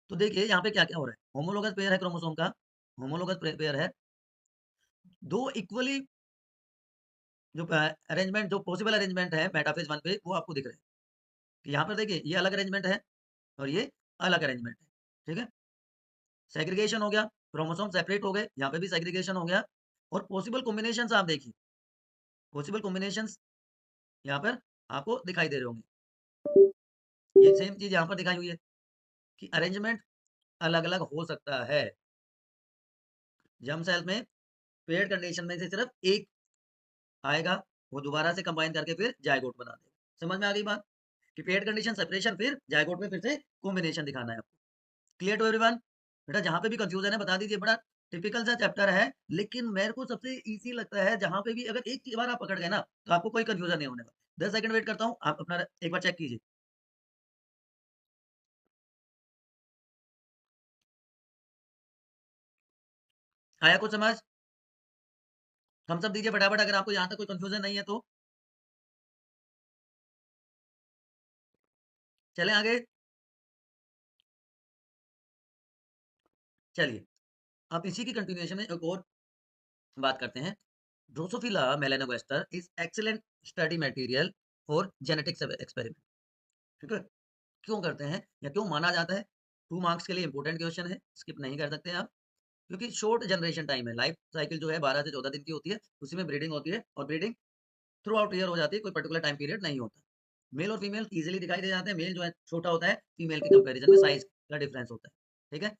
तो देखिए यहाँ पे क्या-क्या हो रहा है, होमोलोगस पेयर है क्रोमोसोम का, होमोलोगस पेयर है, 2 इक्वली जो अरेंजमेंट, जो पॉसिबल अरेंजमेंट है मेटाफेज 1 पे, वो आपको दिख रहे हैं। कि यहाँ पर देखिए ये अलग अरेंजमेंट है, और ये अलग अरेंजमेंट है, ठीक है? सेग्रीगेशन हो गया, क्रोमोसोम सेपरेट हो गए, यहाँ पे भी सेग्रीगेशन हो गया, और पॉसिबल कॉम्बिनेशंस आप देखिए, पॉसिबल कॉम्बिनेशंस यहाँ पर आपको दिखाई दे रहे होंगे। ये सेम चीज़ यहाँ पर दिखाई हुई है कि अरेंजमेंट अलग-अलग हो सकता है। जर्म सेल में पेयर्ड कंडीशन में से सिर्फ एक आएगा, वो दोबारा से कंबाइन करके फिर जाइगोट बना देगा। समझ में आ गई बात? कि पेयर्ड कंडीशन सेपरेशन, फिर जाइगोट में फिर से कॉम्बिनेशन दिखाना है आपको। Clear to everyone? बेटा जहाँ पे भी कंफ्यूजन है बता दीजिए, बड़ा टिपिकल सा चैप्टर है, लेकिन मेरे को सबसे ईज़ी लगता है जहाँ पे भी अगर एक बार आप पकड़ गए ना, तो आपको कोई कंफ्यूजन नहीं होने वाला। 10 सेकंड वेट करता हूँ, आप अपना एक बार चेक कीजिए। आया कुछ समझ? थम्स अप दीजिए फटाफट अगर आपको यहाँ तक कोई कंफ्यूजन नहीं है तो। चलें आगे? चलिए, अब इसी की कंटिन्यूएशन में एक और बात करते हैं। Drosophila melanogaster is excellent study material for genetics experiment, ठीक है? क्यों करते हैं या क्यों माना जाता है? 2 मार्क्स के लिए इंपॉर्टेंट क्वेश्चन है, स्किप नहीं कर सकते आप। क्योंकि शॉर्ट जनरेशन टाइम है, लाइफ साइकिल जो है 12 से 14 दिन की होती है, उसी में ब्रीडिंग होती है, और ब्रीडिंग थ्रू आउट ईयर हो जाती है, कोई पर्टिकुलर टाइम पीरियड नहीं होता। मेल और फीमेल ईज़िली दिखाई दे जाते हैं, मेल जो है छोटा होता है, फीमेल के कंपैरिजन में साइज़ का डिफरेंस होता है, ठीक है?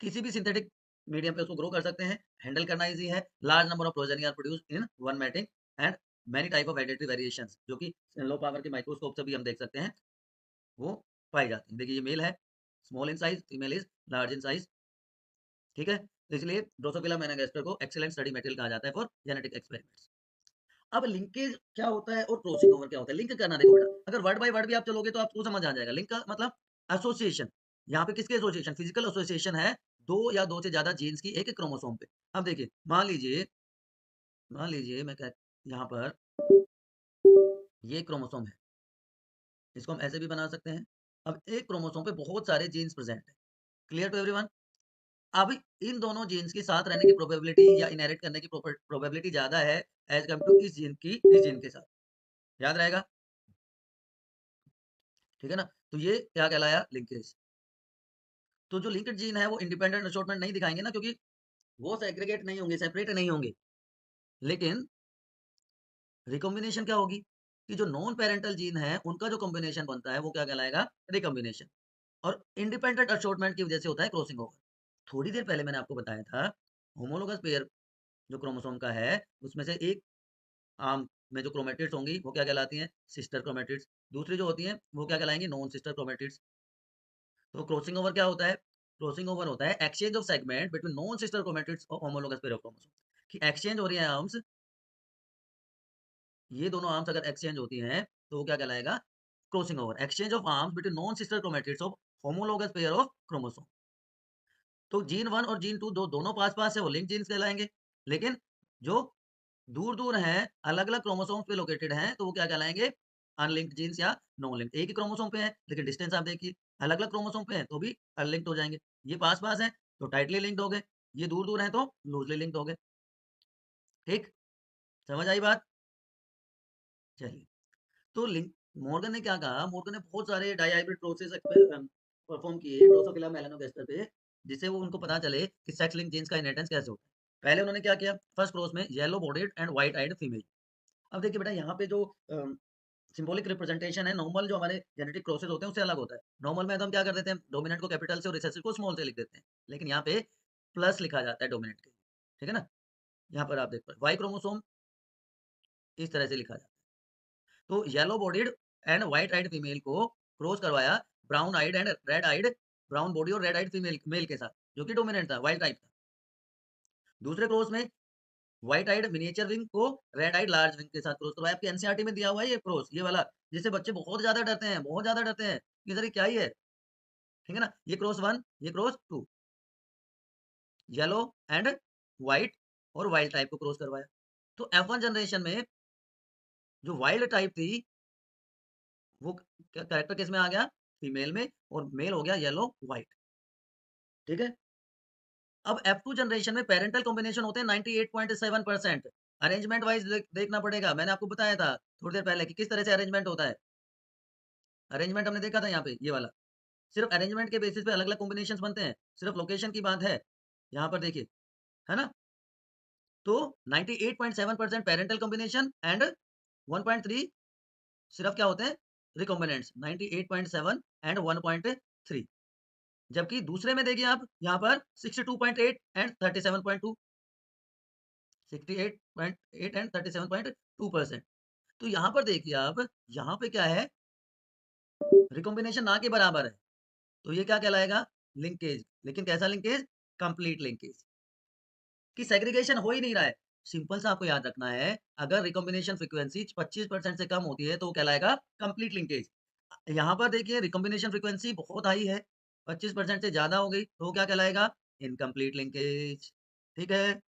किसी भी सिंथेटिक मीडियम पे उसको ग्रो कर सकते हैं, हैंडल करना ईज़ी है, large number of progeny are produced in one mating, and many type of hereditary variations, जो कि लो पावर के माइक्रोस्कोप से भी हम देख सकते हैं, वो पाई जाती हैं। देखिए ये मेल है, small in size, female is large in size, ठीक है? तो इसलिए ड्रोसोफिला मेलानोगास्टर को एक्सीलेंट स्टडी मटेरियल कहा जाता है फॉर जेनेटिक एक्सपेरिमेंट्स। अब लिंकेज क्या होता है और क्रॉसिंग ओवर क्या होता है? लिंक करना देखो बेटा, अगर वर्ड बाय वर्ड भी आप चलोगे तो आपको समझ आ जाएगा। लिंक का मतलब एसोसिएशन, यहाँ पे किसके एसोसिएशन? फिजिकल एसोसिएशन है 2 या 2 से ज़्यादा जीन्स की एक क्रोमोसोम पे। अब देखिए, मान लीजिए मैं कह यहाँ पर ये क्रोमोसोम है, इसको हम ऐसे भी बना सकते हैं। अब एक क्रोमोसोम पे बहुत सारे जीन्स प्रेज़ेंट हैं। Clear to everyone? अब इन दोनों जीन्स के साथ रहने की प्रोबेबिलिटी या इनहेरिट करने की प्रोबेबिलिटी ज़्यादा है एज़ कम्पेयर टू इस जीन के साथ। याद रहेगा? ठीक है ना? तो ये क्या कहलाया? लिंकेज। तो जो लिंक्ड जीन है वो इंडिपेंडेंट असॉर्टमेंट नहीं दिखाएँगे ना, क्योंकि वो सेग्रीगेट नहीं होंगे, सेपरेट नहीं होंगे। लेकिन रिकॉम्बिनेशन क्या होगी? कि जो नॉन पैरेंटल जीन है, उनका जो कॉम्बिनेशन बनता है, वो क्या कहलाएगा? रिकॉम्बिनेशन। और इंडिपेंडेंट असॉर्टमेंट की वजह से होता है क्रॉसिंग ओवर। थोड़ी देर पहले मैंने आपको बताया था, होमोलोगस पेयर जो क्रोमोसोम का है, उसमें से एक आर्म में जो क्रोमैटिड्स होंगी, वो क्या कहलाती हैं? Sister chromatids. दूसरी जो होती हैं, वो क्या कहलाएँगी? Non sister chromatids. तो क्रॉसिंग ओवर क्या होता है? क्रॉसिंग ओवर होता है exchange of segment between non sister chromatids और होमोलोगस पेयर ऑफ क्रोमोसोम। कि एक्सचेंज हो रही है आर्म्स, ये दोनों आर्म्स अगर एक्सचेंज होती हैं, तो वो क्या कहलाएगा? Crossing over. Exchange of arms between non sister chromatids of homologous pair of chromosome. तो जीन 1 और जीन 2 दोनों पास-पास है, वो लिंक्ड जीन्स कहलाएँगे। लेकिन जो दूर-दूर हैं, अलग-अलग क्रोमोसोम्स पे लोकेटेड हैं, तो वो क्या कहलाएँगे? अनलिंक्ड जीन्स या नॉन लिंक्ड। एक ही क्रोमोसोम पे हैं, लेकिन डिस्टेंस आप देखिए, अलग-अलग क्रोमोसोम पे हैं, तो भी अनलिंक्ड हो जाएँगे। ये पास-पास हैं, तो टाइटली लिंक्ड हो गए। ये दूर-दूर हैं, तो लूज़ली लिंक्ड हो गए। ठीक? समझ आई बात? चलिए। तो लिंक मॉर्गन ने क्या कहा? मॉर्गन ने बहुत सारे डाइहाइब्रिड प्रोसेस परफॉर्म किए ड्रोसोफिला मेलानोगास्टर पे, जिससे वो उनको पता चले कि सेक्स लिंक्ड जीन्स का इनहेरिटेंस कैसे होता है। पहले उन्होंने क्या किया? फर्स्ट क्रॉस में yellow bodied and white eyed female. अब देखिए बेटा, यहाँ पे जो सिंबॉलिक रिप्रेजेंटेशन है, नॉर्मल जो हमारे जेनेटिक क्रॉसेस होते हैं, उससे अलग होता है। नॉर्मल में तो हम क्या कर देते हैं? डोमिनेंट को कैपिटल से और रिसेसिव को स्मॉल से लिख देते हैं। लेकिन यहाँ पे प्लस लिखा जाता है डोमिनेंट के। ठीक है ना? यहाँ पर आप देख पाए वाई क्रोमोसोम इस तरह से लिखा जाता है। तो yellow bodied and white eyed female को क्रॉस करवाया brown eyed and red eyed, brown body और रेड आइड फीमेल मेल के साथ, जो कि डोमिनेंट था, वाइल्ड टाइप था। दूसरे क्रॉस में व्हाइट आइड मिनिएचर विंग को रेड आइड लार्ज विंग के साथ क्रॉस करवाया। आपके एनसीईआरटी में दिया हुआ है ये क्रॉस, ये वाला, जिससे बच्चे बहुत ज्यादा डरते हैं, बहुत ज्यादा डरते हैं कि सर ये क्या ही है। ठीक है ना? ये क्रॉस 1, ये क्रॉस 2, येलो एंड व्हाइट और वाइल्ड टाइप को क्रॉस करवाया। तो F1 जनरेशन में जो वाइल्ड टाइप थी, वो कैरेक्टर किस में आ गया? फीमेल में, और मेल हो गया येलो व्हाइट। ठीक है? अब F2 जनरेशन में पैरेंटल कॉम्बिनेशन होते हैं 98.7%। अरेंजमेंट वाइज़ देखना पड़ेगा। मैंने आपको बताया था थोड़ी देर पहले कि किस तरह से अरेंजमेंट होता है। अरेंजमेंट हमने देखा था यहाँ पे, ये वाला। सिर्फ़ अरेंजमेंट के बेसिस पे अलग-अलग कॉम्बिनेशंस बनते हैं। सिर्फ़ लोकेशन की बात है। यहाँ पर देखिए, है ना? तो 98.7% पैरेंटल कॉम्बिनेशन एंड 1.3 सिर्फ़ क्या होते हैं? Recombinants 98.7 and 1.3। जबकि दूसरे में देखिए आप, यहाँ पर 62.8 एंड 37.2, 68.8 एंड 37.2%। तो यहाँ पर देखिए आप, यहाँ पे क्या है? रिकॉम्बिनेशन ना के बराबर है। तो ये क्या कहलाएगा? लिंकेज। लेकिन कैसा लिंकेज? Complete linkage. कि सेग्रीगेशन हो ही नहीं रहा है। सिंपल सा आपको याद रखना है, अगर रिकॉम्बिनेशन फ्रीक्वेंसी 25% से कम होती है, तो वो कहलाएगा कंप्लीट लिंकेज। यहाँ पर देखिए रिकॉम्बिनेशन फ्रीक्वेंसी बहुत हाई है, 25% से ज़्यादा हो गई, तो वो क्या कहलाएगा? Incomplete linkage. ठीक है?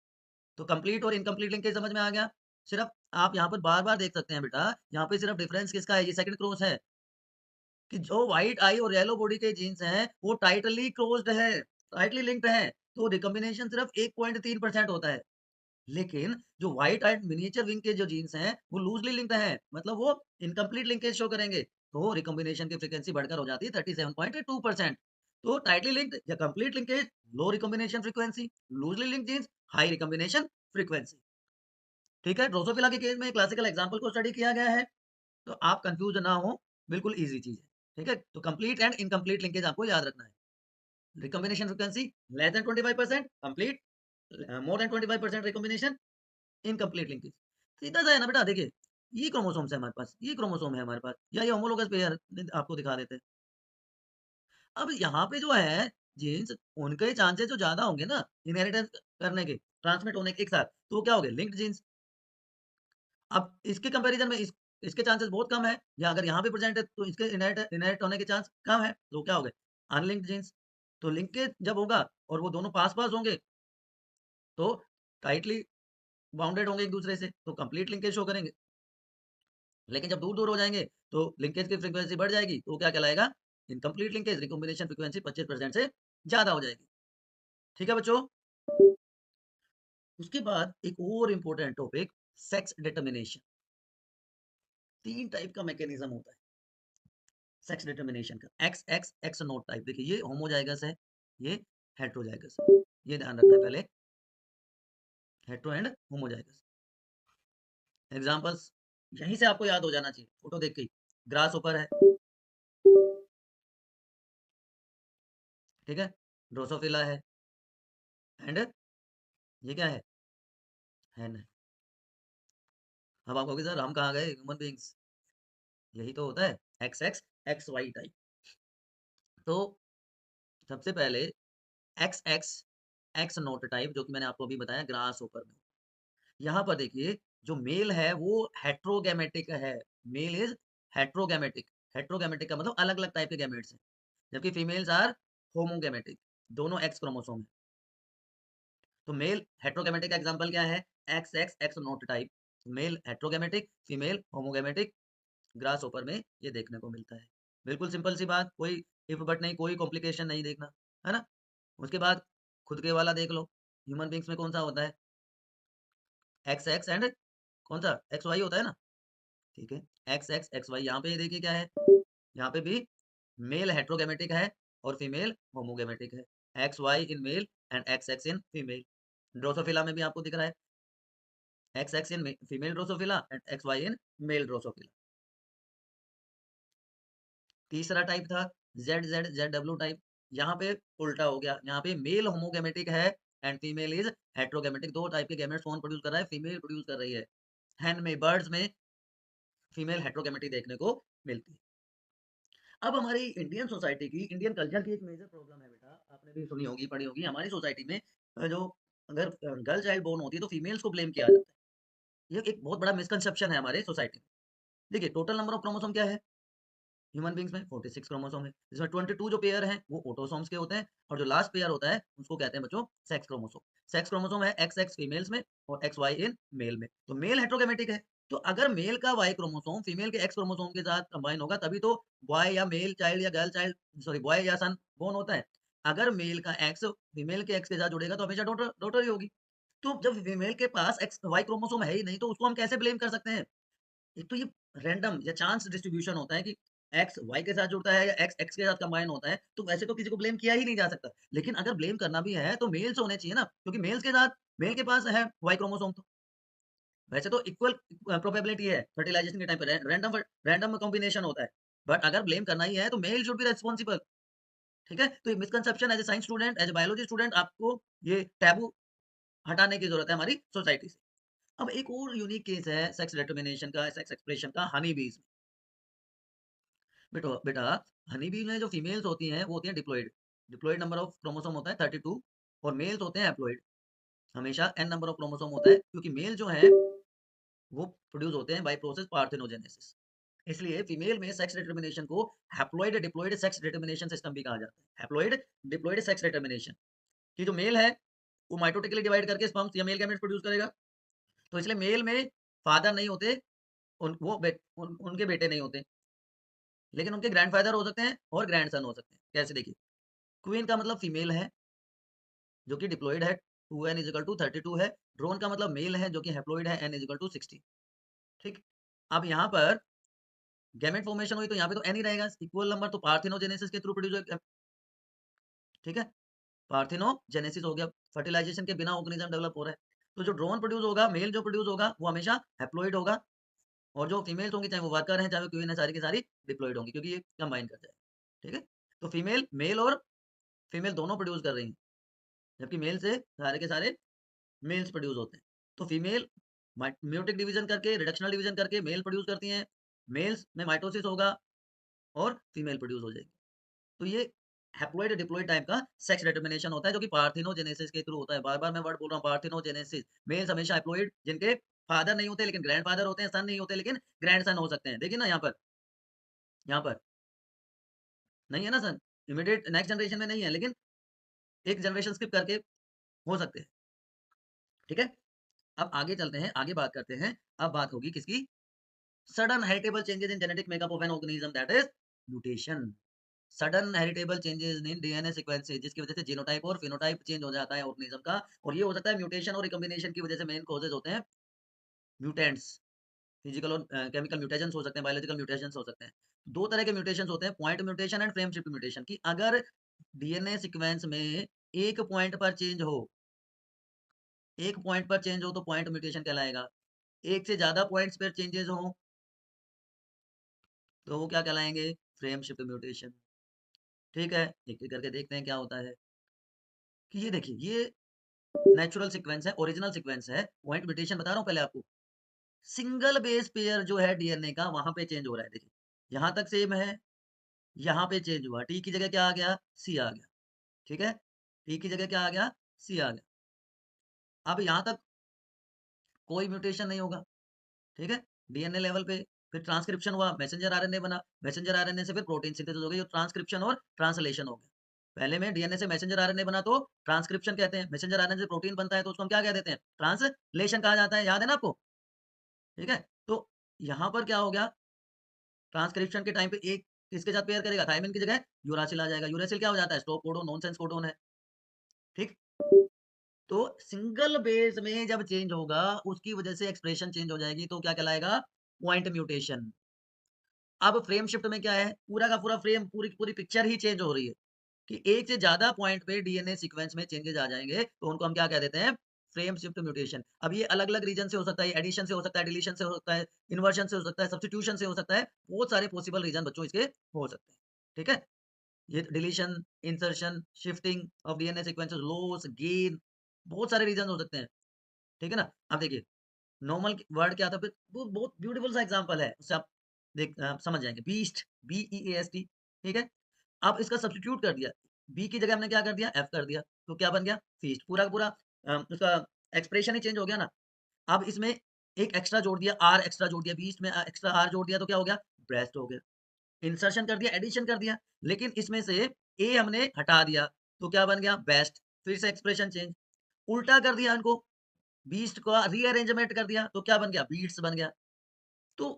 तो कंप्लीट और इनकम्प्लीट लिंकेज समझ में आ गया? सिर्फ आप यहाँ पर बार-बार देख सकते हैं बेटा, यहाँ पे सिर्फ डिफरेंस किसका है? ये सेकंड क्रॉस है, कि जो व्हाइट आई और येलो बॉडी के जीन्स हैं, वो टाइटली क्लोज्ड है, टाइटली लिंक्ड हैं, तो रिकॉम्बिनेशन सिर्फ 1.3% होता है। लेकिन जो व्हाइट एंड मिनिएचर विंग के जो जीन्स हैं, वो लूज़ली लिंक्ड हैं, मतलब वो इनकम्प्लीट लिंकेज शो करेंगे। तो रिकॉम्बिनेशन की फ्रीक्वेंसी बढ़कर हो जाती है 37.2%। तो टाइटली लिंक्ड या complete linkage, low recombination frequency, loosely linked genes, high recombination frequency. ठीक है? ड्रोसोफिला के केस में क्लासिकल एग्जाम्पल को स्टडी किया गया है, तो आप कन्फ्यूज़ ना हो, बिल्कुल ईज़ी चीज़ है। ठीक है? तो कंप्लीट एंड इनकम्प्लीट लिंकेज आपको याद रखना है। Recombination frequency less than 25%, complete more than 25% recombination, incomplete linkage. सीधा सा है ना बेटा, देखिए, ये क्रोमोसोम्स है हमारे पास, ये क्रोमोसोम है हमारे पास, या ये होमोलोगस पेयर आपको दिखा देते हैं। अब यहाँ पे जो है जीन्स, उनके चांसेस जो ज़्यादा होंगे ना इनहेरिटेंस करने के, ट्रांसमिट होने के एक साथ, तो वो क्या हो गए? Linked genes. अब इसके कंपैरिजन में इसके चांसेस बहुत कम है, या अगर यहाँ पे प्रेजेंट है तो इसके इनहेरिट इनहेरिट होने के चांस कम है, तो क्या हो गए? Unlinked jeans. तो लिंकेज जब होगा और वो दोनों पास-पास होंगे, तो टाइटली बाउंडेड होंगे एक-दूसरे से, तो कंप्लीट लिंकेज शो करेंगे। लेकिन जब दूर-दूर हो जाएँगे, तो लिंकेज की फ्रीक्वेंसी बढ़ जाएगी, तो वो क्या कहलाएगा? इनकम्प्लीट लिंकेज, रिकॉम्बिनेशन फ्रीक्वेंसी 25% से ज़्यादा हो जाएगी। ठीक है बच्चों? उसके बाद एक और important topic, sex determination. 3 type का मैकेनिज़्म होता है सेक्स डिटर्मिनेशन का। X X, X not type. देखिए ये होमोजाइगस है, ये हेटेरोजाइगस है। ये ध्यान रखना है पहले, हेटेरो एंड होमोजाइगस। एग्ज़ाम्पल्स यहीं से आपको याद हो जाना चाहिए, फ़ोटो देख के ही। ग्रास ऊपर है, ठीक है? ड्रोसोफिला है एंड ये क्या है? हैन है। अब आप कहोगे सर हम कहाँ गए ह्यूमन बीइंग्स, यही तो होता है X X, X Y type. तो सबसे पहले X X, X not type जो कि मैंने आपको अभी बताया ग्रास ऊपर में। यहाँ पर देखिए जो मेल है वो हेट्रोगैमेटिक है। Mail is हेट्रोगैमेटिक। हेट्रोगैमेटिक का मतलब अलग-अलग टाइप के गैमेट्स हैं। जबकि फीमेल्स आर होमोगैमेटिक। दोनों एक्स क्रोमोसोम है। तो मेल हेट्रोगैमेटिक का एग्जांपल क्या है? X X, X not type. Male heterogametic, female homogametic, grasshopper में ये देखने को मिलता है। बिल्कुल सिंपल सी बात, कोई इफ बट नहीं, कोई कॉम्प्लिकेशन नहीं देखना, है ना? उसके बाद खुद के वाला देख लो, ह्यूमन बीइंग्स में कौन-सा होता है? एक्स एक्स एंड कौन-सा? एक्स वाई होता है ना? ठीक है। एक्स एक्स, एक्स वाई यहाँ पे ये देखिए क्या है? यहाँ पे भी मेल हेट्रोगैमेटिक है और फीमेल होमोगैमेटिक है। X Y in male and X X in female. Drosophila में भी आपको दिख रहा है, X X in female Drosophila and X Y in male Drosophila. तीसरा टाइप था Z Z Z W type. यहाँ पे उल्टा हो गया, यहाँ पे मेल होमोगैमेटिक है एंड फीमेल इज हेट्रोगैमेटिक। दो टाइप के गैमेट्स कौन प्रोड्यूस कर रहा है? फीमेल प्रोड्यूस कर रही है। हैन में, बर्ड्स में फीमेल हेट्रोगैमेटी देखने को मिलती है। अब हमारी इंडियन सोसाइटी की, इंडियन कल्चर की एक मेजर प्रॉब्लम है बेटा, आपने भी सुनी होगी, पढ़ी होगी। हमारी सोसाइटी में जो अगर गर्ल चाइल्ड बोर्न होती है तो फीमेल्स को ब्लेम किया जाता है। ये एक बहुत बड़ा मिसकंसेप्शन है हमारे सोसाइटी में। देखिए टोटल नंबर ऑफ क्रोमोसोम क्या है ह्यूमन बीइंग्स में? 46 क्रोमोसोम है, जिसमें 22 जो पेयर हैं वो ऑटोसोम्स के होते हैं और जो लास्ट पेयर होता है उसको कहते हैं बच्चों सेक्स क्रोमोसोम। सेक्स क्रोमोसोम है एक्स एक्स फीमेल्स में और एक्स वाई इन मेल में। तो मेल हेट्रोगैमेटिक है। तो अगर मेल का वाई क्रोमोसोम फीमेल के एक्स क्रोमोसोम के साथ कंबाइन होगा तभी तो बॉय या मेल चाइल्ड या गर्ल चाइल्ड, सॉरी बॉय या सन बोर्न होता है। अगर मेल का एक्स फीमेल के एक्स के साथ जुड़ेगा तो हमेशा डॉटर डॉटर ही होगी। तो जब फीमेल के पास एक्स वाई क्रोमोसोम है ही नहीं तो उसको हम कैसे ब्लेम कर सकते हैं? एक तो ये रैंडम या चांस डिस्ट्रीब्यूशन होता है कि एक्स वाई के साथ जुड़ता है या एक्स एक्स के साथ कंबाइन होता है, तो वैसे तो किसी को ब्लेम किया ही नहीं जा सकता। लेकिन अगर ब्लेम करना भी है तो मेल्स होने चाहिए ना, क्योंकि मेल्स के साथ मेल के पास है वाई क्रोमोसोम तो। वैसे तो इक्वल प्रोबेबिलिटी है फर्टिलाइजेशन के टाइम पे, रैंडम रैंडम कॉम्बिनेशन होता है। बट अगर ब्लेम करना ही है तो मेल शुड बी रिस्पांसिबल। ठीक है? तो ये misconception as a science student, as a biology student आपको ये टैबू हटाने की ज़रूरत है हमारी सोसाइटी से। अब एक और यूनिक केस है सेक्स डिटर्मिनेशन का, सेक्स एक्सप्रेशन का, हनी बीज़। बेटो बेटा हनी बी में जो फीमेल्स होती हैं वो होती हैं diploid. Diploid number of chromosome होता है 32 और मेल्स होते हैं हैप्लॉइड। हमेशा एन नंबर ऑफ क्रोमोसोम होता है क्योंकि मेल जो है वो प्रोड्यूस होते हैं बाय प्रोसेस पार्थेनोजेनेसिस। इसलिए फीमेल में सेक्स डिटर्मिनेशन को haploid diploid sex determination system भी कहा जाता है। हैप्लॉइड डिप्लॉइड सेक्स डिटर्मिनेशन कि जो मेल है वो माइटोटिकली डिवाइड करके स्पर्म्स या मेल गैमेट्स प्रोड्यूस करेगा। तो इसलिए मेल में फादर नहीं होते, उनके बेटे नहीं होते, लेकिन उनके ग्रैंडफादर हो सकते हैं और ग्रैंडसन हो सकते हैं। कैसे देखिए, क्वीन का मतलब फीमेल है जो कि डिप्लॉइड है, 2n इक्वल टू 32 है। ड्रोन का मतलब मेल है जो कि हैप्लॉइड है, n इक्वल टू 60। ठीक। अब यहाँ पर गैमेट फॉर्मेशन हुई तो यहाँ पे तो n ही रहेगा, इक्वल नंबर तो पार्थिनोजेनेसिस के थ्रू प्रोड्यूस हो। ठीक है, पार्थिनोजेनेसिस हो गया, फर्टिलाइजेशन के बिना ऑर्गेनिज्म डेवलप हो रहा है। तो जो ड्रोन प्रोड्यूस होगा, मेल जो प्रोड्यूस होगा वो हमेशा हैप्लॉइड होगा और जो फीमेल्स होंगी चाहे वो वर्कर हैं चाहे वो क्वीन है, सारी की सारी डिप्लॉइड होंगी क्योंकि ये कंबाइन कर जाएगा। ठीक है, तो फीमेल मेल और फीमेल दोनों प्रोड्यूस कर रही हैं, जबकि मेल से सारे के सारे मेल्स प्रोड्यूस होते हैं। तो फीमेल म्यूटिक डिवीजन करके, रिडक्शनल डिवीजन करके मेल प्रोड्यूस करती हैं। मेल्स में माइटोसिस होगा और फीमेल प्रोड्यूस हो जाएगी। तो ये हैप्लॉइड डिप्लॉइड टाइप का सेक्स डिटर्मिनेशन होता है जो कि पार्थिनोजेनेसिस के थ्रू होता है। बार-बार मैं वर्ड बोल रहा हूँ पार्थिनोजेनेसिस। मेल्स हमेशा हैप्लॉइड जिनके फादर नहीं होते लेकिन ग्रैंडफादर होते हैं, सन नहीं होते लेकिन ग्रैंडसन हो सकते हैं। देखिए ना यहाँ पर नहीं है ना सन, इमीडिएट नेक्स्ट जनरेशन में नहीं है लेकिन एक जनरेशन स्किप करके हो सकते हैं, ठीक है? अब आगे चलते हैं, आगे बात करते हैं। अब बात होगी किसकी? Sudden heritable changes in genetic makeup of an organism that is mutation. Sudden heritable changes in DNA sequences जिसकी वजह से जीनोटाइप और फेनोटाइप चेंज हो जाता है ऑर्गेनिज्म का और ये हो सकता है म्यूटेशन और रिकॉम्बिनेशन की वजह से मेन कॉजेज़ होते हैं म्यूटेंट्स। फिजिकल और केमिकल म्यूटेशंस हो सकते हैं, बायोलॉजिकल म्यूटेशंस हो सकते हैं। 2 तरह के म्यूटेशंस होते हैं, point mutation and frame shift mutation कि अगर डीएनए सीक्वेंस में एक पॉइंट पर चेंज हो, एक पॉइंट पर चेंज हो तो पॉइंट म्यूटेशन कहलाएगा। एक से ज़्यादा पॉइंट्स पर चेंजेस हों, तो वो क्या कहलाएँगे? Frame shift mutation. ठीक है? एक-एक करके देखते हैं क्या होता है। कि ये देखिए, ये नेचुरल सीक्वेंस है, ओरिजिनल सीक्वेंस है। पॉइंट म्यूटेशन बता रहा हूँ पहले आपको। सिंगल बेस पेयर जो है डीएनए का वहाँ पे चेंज हो रहा है देखिए। यहाँ तक सेम है, यहाँ पे चेंज हुआ। टी की जगह क्या आ गया? सी आ गया। ठीक है? टी की जगह क्या आ गया? सी आ गया। अब यहाँ तक कोई म्यूटेशन नहीं होगा। ठीक है? डीएनए लेवल पे फिर ट्रांसक्रिप्शन हुआ, मैसेंजर आरएनए बना, मैसेंजर आरएनए से फिर प्रोटीन सिंथेसिस हो गई और ट्रांसक्रिप्शन और ट्रांसलेशन हो गया। पहले में डीएनए से मैसेंजर आरएनए बना तो ट्रांसक्रिप्शन कहते हैं, मैसेंजर आरएनए से प्रोटीन बनता है तो उसको हम क्या कह देते हैं? ट्रांसलेशन कहा जाता है, याद है ना आपको? ठीक है? तो यहाँ पर क्या हो गया? ट्रांसक्रिप्शन के टाइम पे एक किसके साथ पेयर करेगा? थायमिन की जगह यूरासिल आ जाएगा। यूरासिल क्या हो जाता है? स्टॉप कोडोन, नॉनसेंस कोडोन है। ठीक? तो सिंगल बेस में जब चेंज होगा, उसकी वजह से एक्सप्रेशन चेंज हो जाएगी, तो क्या कहलाएगा? Point mutation. अब फ्रेम शिफ्ट में क्या है? पूरा का पूरा फ्रेम, पूरी की पूरी पिक्चर ही चेंज हो रही है, कि एक से ज़्यादा पॉइंट पे डीएनए सीक्वेंस में चेंजेज़ आ जाएँगे, तो उनको हम क्या कह देते हैं? Frame shift mutation. अब ये अलग-अलग रीज़न से हो सकता है, एडिशन से हो सकता है, डिलीशन से हो सकता है, इन्वर्शन से हो सकता है, सब्स्टिट्यूशन से हो सकता है, बहुत सारे पॉसिबल रीज़न बच्चों इसके हो सकते हैं। ठीक है? ये deletion, insertion, shifting of DNA sequences, loss, gain, बहुत सारे रीज़न हो सकते हैं। ठीक है ना? अब देखिए, नॉर्मल वर्ड क्या था फिर? वो बहुत ब्यूटीफुल सा एग्ज़ाम्पल है, उससे आप समझ जाएँगे। बीस्ट, बीईएएसटी, ठीक है? अब इसका सब्स्टिट्यूट कर दिया। बी की जगह हमने क्या कर दिया? एफ कर दिया। तो क्या बन गया? फीस्ट। पूरा का पूरा उसका एक्सप्रेशन ही चेंज हो गया ना। अब इसमें एक एक्स्ट्रा जोड़ दिया, आर एक्स्ट्रा जोड़ दिया, बीस्ट में एक्स्ट्रा आर जोड़ दिया तो क्या हो गया? ब्रेस्ट हो गया। इंसर्शन कर दिया, एडिशन कर दिया। लेकिन इसमें से ए हमने हटा दिया, तो क्या बन गया? बेस्ट। फिर से एक्सप्रेशन चेंज। उल्टा कर दिया इनको, बीस्ट का रीअरेंजमेंट कर दिया, तो क्या बन गया? बीट्स बन गया। तो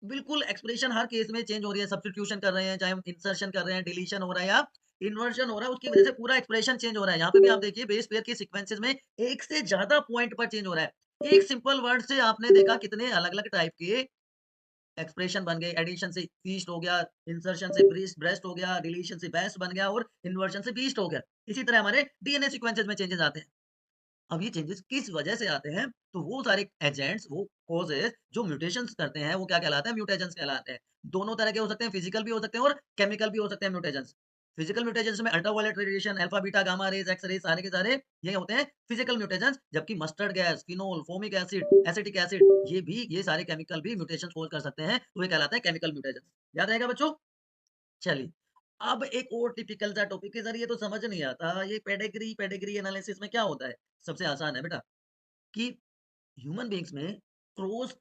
बिल्कुल एक्सप्रेशन हर केस में चेंज हो रही है, सब्स्टिट्यूशन कर रहे हैं, चाहे हम इंसर्शन कर रहे हैं, डिलीशन हो रहा है या इन्वर्शन हो रहा है, उसकी वजह से पूरा एक्सप्रेशन चेंज हो रहा है। यहाँ पे भी आप देखिए बेस पेयर के सीक्वेंसेस में एक से ज़्यादा पॉइंट पर चेंज हो रहा है। एक सिंपल वर्ड से आपने देखा कितने अलग-अलग टाइप के एक्सप्रेशन बन गए, एडिशन से फीस्ट हो गया, इंसर्शन से ब्रीस्ट ब्रेस्ट हो गया, डिलीशन से बेस्ट बन गया और इन्वर्शन से फीस्ट हो गया। इसी तरह हमारे डीएनए सीक्वेंसेस में चेंजेस आते हैं। अब ये चेंजेस किस वजह से आते हैं? तो वो सारे एजेंट्स, वो कॉजेज़ जो म्यूटेशंस करते हैं, वो क्या कहलाते हैं? म्यूटेशंस कहलाते हैं। दोनों तरह के हो सकते हैं, फिजिकल भी हो सकते हैं और केमिकल भी हो सकते हैं म्यूटेशंस। फिजिकल म्यूटेशंस में ultraviolet radiation, alpha, beta, gamma rays, X rays सारे के सारे ये होते हैं फिजिकल म्यूटेशंस। जबकि mustard gas, phenol, formic acid, acetic acid ये सारे केमिकल भी म्यूटेशंस कॉज़ कर सकते हैं, तो ये कहलाते हैं केमिकल म्यूटेशंस। याद रहेगा बच्चों? चलिए, अब एक और टिपिकल सा टॉपिक है, सर ये तो समझ नहीं आता, ये पेडिग्री पेडिग्री एनालिसिस में क्या होता है? सबसे आसान है बेटा। कि ह्यूमन बीइंग्स में क्रोज़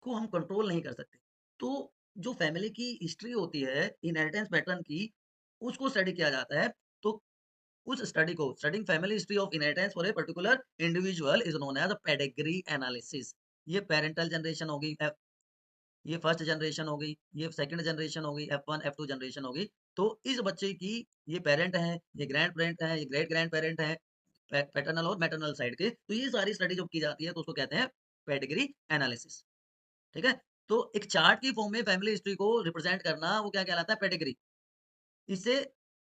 को हम कंट्रोल नहीं कर सकते। तो जो फैमिली की हिस्ट्री होती है, इनहेरिटेंस पैटर्न की, उसको स्टडी किया जाता है। तो उस स्टडी को studying family history of inheritance for a particular individual is known as a pedigree analysis. ये पैरेंटल जनरेशन हो गई, ये फर्स्ट जनरेशन हो गई, ये सेकंड जनरेशन हो गई, F1, F2 जनरेशन हो गई। तो इस बच्चे की ये पेरेंट हैं, ये ग्रैंड पेरेंट हैं, ये ग्रेट ग्रैंड पेरेंट हैं, पैटर्नल और मैटरनल साइड के। तो ये सारी स्टडी जब की जाती है तो उसको कहते हैं पेडिग्री एनालिसिस। ठीक है? तो एक चार्ट की फॉर्म में फैमिली हिस्ट्री को रिप्रेजेंट करना वो क्या कहलाता है? पेडिग्री। इससे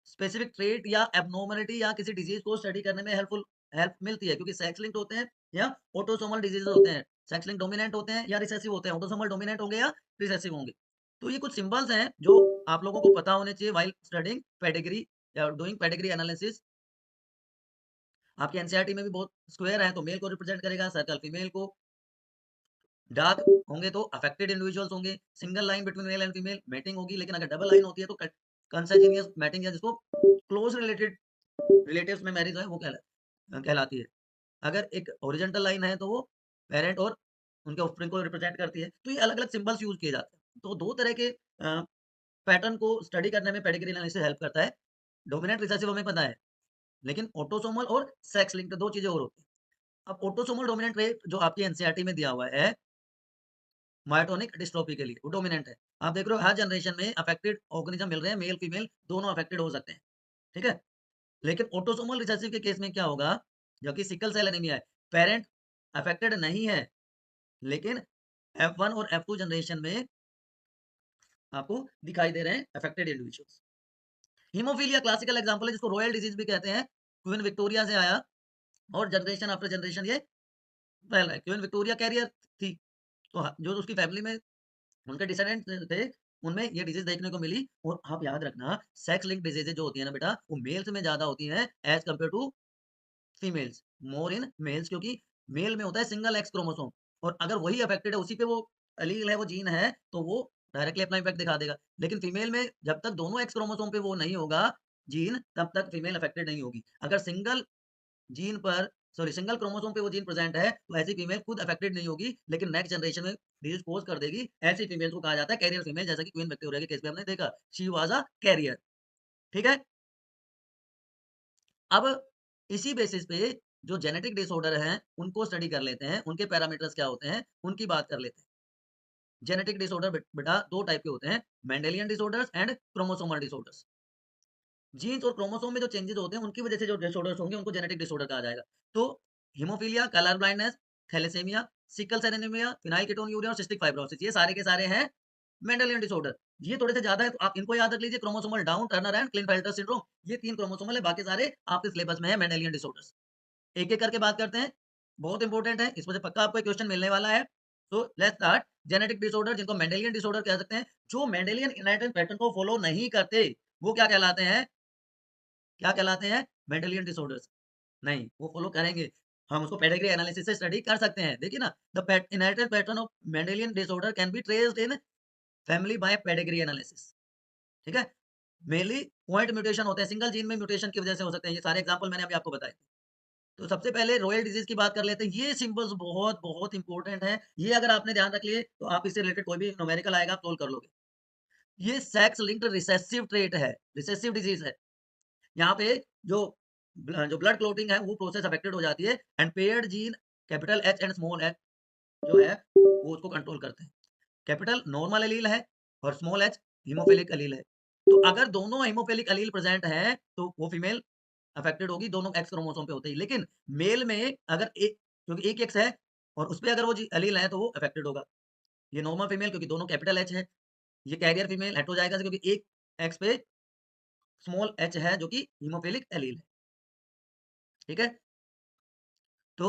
स्पेसिफिक ट्रेट या एब्नॉर्मैलिटी या किसी डिजीज़ को स्टडी करने में हेल्प मिलती है क्योंकि सेक्स लिंक्ड होते हैं या ऑटोसोमल डिजीज़ेज़ होते हैं। सेक्स लिंक्ड डोमिनेंट होते हैं या रिसेसिव होते हैं। ऑटोसोमल डोमिनेंट होंगे या रिसेसिव होंगे। तो ये कुछ सिंबल्स हैं जो आप लोगों को पता होने चाहिए व्हाइल स्टडीइंग पेडिग्री या डूइंग पेडिग्री एनालिसिस। आपके एनसीईआरटी में भी बहुत स्क्वायर है तो मेल को रिप्रेजेंट करेगा, सर्कल फीमेल को, डार्क होंगे तो अफेक्टेड इंडिविजुअल्स होंगे, single line between male and female mating होगी, लेकिन अगर डबल लाइन होती है तो कंsanguineous मैटिंग है जिसको क्लोज रिलेटेड रिलेटिव्स में मैरिज है वो कहलाती है। अगर एक हॉरिजॉन्टल लाइन है तो वो पेरेंट और उनके ऑफस्प्रिंग को रिप्रेजेंट करती है। तो ये अलग-अलग सिंबल्स यूज़ किए जाते हैं। तो 2 तरह के पैटर्न को स्टडी करने में पेडिग्री एनालिसिस हेल्प करता है। डोमिनेंट रिसेसिव हमें पता है। लेकिन ऑटोसोमल और सेक्स लिंक्ड 2 चीज़ें और होती हैं। अब ऑटोसोमल डोमिनेंट ट्रेट जो आपकी एनसीईआरटी में दिया हुआ है मायोटोनिक डिस्ट्रोफी के लिए, वो डोमिनेंट है। आप देख रहे हो हर जनरेशन में अफेक्टेड ऑर्गेनिज्म मिल रहे हैं, मेल फीमेल दोनों अफेक्टेड हो सकते हैं, ठीक है? लेकिन ऑटोसोमल रिसेसिव के केस में क्या होगा, जबकि सिकल सेल एनीमिया है, पेरेंट अफेक्टेड नहीं है, लेकिन F1 और F2 जनरेशन में आपको दिखाई दे रहे हैं affected individuals. Haemophilia classical example है जिसको रॉयल डिजीज भी कहते हैं। क्वीन विक्टोरिया से आया और जनरेशन आफ्टर जनरेशन ये फैल रहा है। क्वीन विक्टोरिया कैरियर थी, तो जो उसकी फैमिली में उनके डिसेंडेंट थे, उनमें ये डिजीज देखने को मिली। और आप याद रखना सेक्स लिंक डिजीजेज जो होती है ना बेटा, वो मेल्स में ज्यादा होती हैं as compared to females, more in males, क्योंकि मेल में होता है सिंगल एक्स क्रोमोसोम, और अगर वही अफेक्टेड है, उसी पे वो एलील है, वो जीन है, तो वो डायरेक्टली अपना इफेक्ट दिखा देगा। लेकिन फीमेल में जब तक दोनों एक्स क्रोमोसोम पे वो नहीं होगा जीन, तब तक फीमेल अफेक्टेड नहीं होगी। अगर सिंगल जीन पर सॉरी सिंगल क्रोमोसोम पे वो जीन प्रेजेंट है, तो ऐसी फीमेल खुद अफेक्टेड नहीं होगी, लेकिन नेक्स्ट जनरेशन में डिजीज कोज कर देगी। ऐसी फीमेल को कहा जाता है कैरियर फीमेल, जैसा कि क्वीन विक्टोरिया के केस में हमने देखा, शी वाज अ कैरियर। ठीक है? अब इसी बेसिस पे जो जेनेटिक डिसऑर्डर हैं, उनको स्टडी कर लेते हैं, उनके पैरामीटर्स क्या होते हैं, उनकी बात कर लेते हैं। जेनेटिक डिसऑर्डर बेटा 2 टाइप के होते हैं, Mendelian disorders and chromosomal disorders. Genes और क्रोमोसोम में जो चेंजेस होते हैं, उनकी वजह से जो डिसऑर्डर्स होंगे, उनको जेनेटिक डिसऑर्डर कहा जाएगा। तो haemophilia, colour blindness, thalassaemia, sickle cell anaemia, phenylketonuria और सिस्टिक फाइब्रोसिस, ये सारे के सारे हैं मेंडेलियन डिसऑर्डर। ये थोड़े से ज्यादा है, तो आप इनको याद रख लीजिए, chromosomal down, Turner and Klinefelter syndrome, ये 3 क्रोमोसोमल है, बाकी सारे आपके सिलेबस में है मेंडेलियन डिसऑर्डर्स। एक-एक करके बात करते हैं, बहुत इंपॉर्टेंट है, इसमें से पक्का आपको एक क्वेश्चन मिलने वाला है। तो लेट्स स्टार्ट। जेनेटिक डिसऑर्डर जिनको मेंडेलियन डिसऑर्डर कह सकते हैं, जो मेंडेलियन इनहेरिटेंस पैटर्न को फॉलो नहीं करते, वो क्या कहलाते हैं? क्या कहलाते हैं? Mendelian disorders. नहीं, वो फॉलो करेंगे। हम उसको पेडिग्री एनालिसिस से स्टडी कर सकते हैं। देखिए ना, the inherited pattern of Mendelian disorder can be traced in family by pedigree analysis. ठीक है? मेनली पॉइंट म्यूटेशन होते हैं, सिंगल जीन में म्यूटेशन की वजह से हो सकते हैं। ये सारे एग्जांपल मैंने अभी आपको बताए। तो सबसे पहले रॉयल डिजीज की बात कर लेते हैं। ये सिंबल्स बहुत बहुत इंपॉर्टेंट हैं। ये अगर आपने ध्यान रख लिए, तो आप इससे रिलेटेड कोई भी न्यूमेरिकल आएगा, आप सोल्व कर लोगे। ये सेक्स लिंक्ड रिसेसिव ट्रेट है, रिसेसिव डिजीज है। यहाँ पे जो जो ब्लड क्लॉटिंग है, वो प्रोसेस अफेक्टेड हो जाती है, and paired gene capital H and small H जो है, वो उसको कंट्रोल करते हैं। कैपिटल नॉर्मल एलील है और स्मॉल एच हीमोफिलिक एलील है। तो अगर दोनों हीमोफिलिक एलील प्रेजेंट है, तो वो फीमेल अफेक्टेड होगी, दोनों एक्स क्रोमोसोम पे होते ही। लेकिन मेल में अगर एक, क्योंकि एक एक्स है और उसपे अगर वो एलील है, तो वो अफेक्टेड होगा। ये नॉर्मल फीमेल क्योंकि दोनों कैपिटल एच है, ये कैरियर फीमेल हेटेरोजाइगस क्योंकि एक एक्स पे स्मॉल एच है जो कि हीमोफिलिक एलील है। ठीक है? तो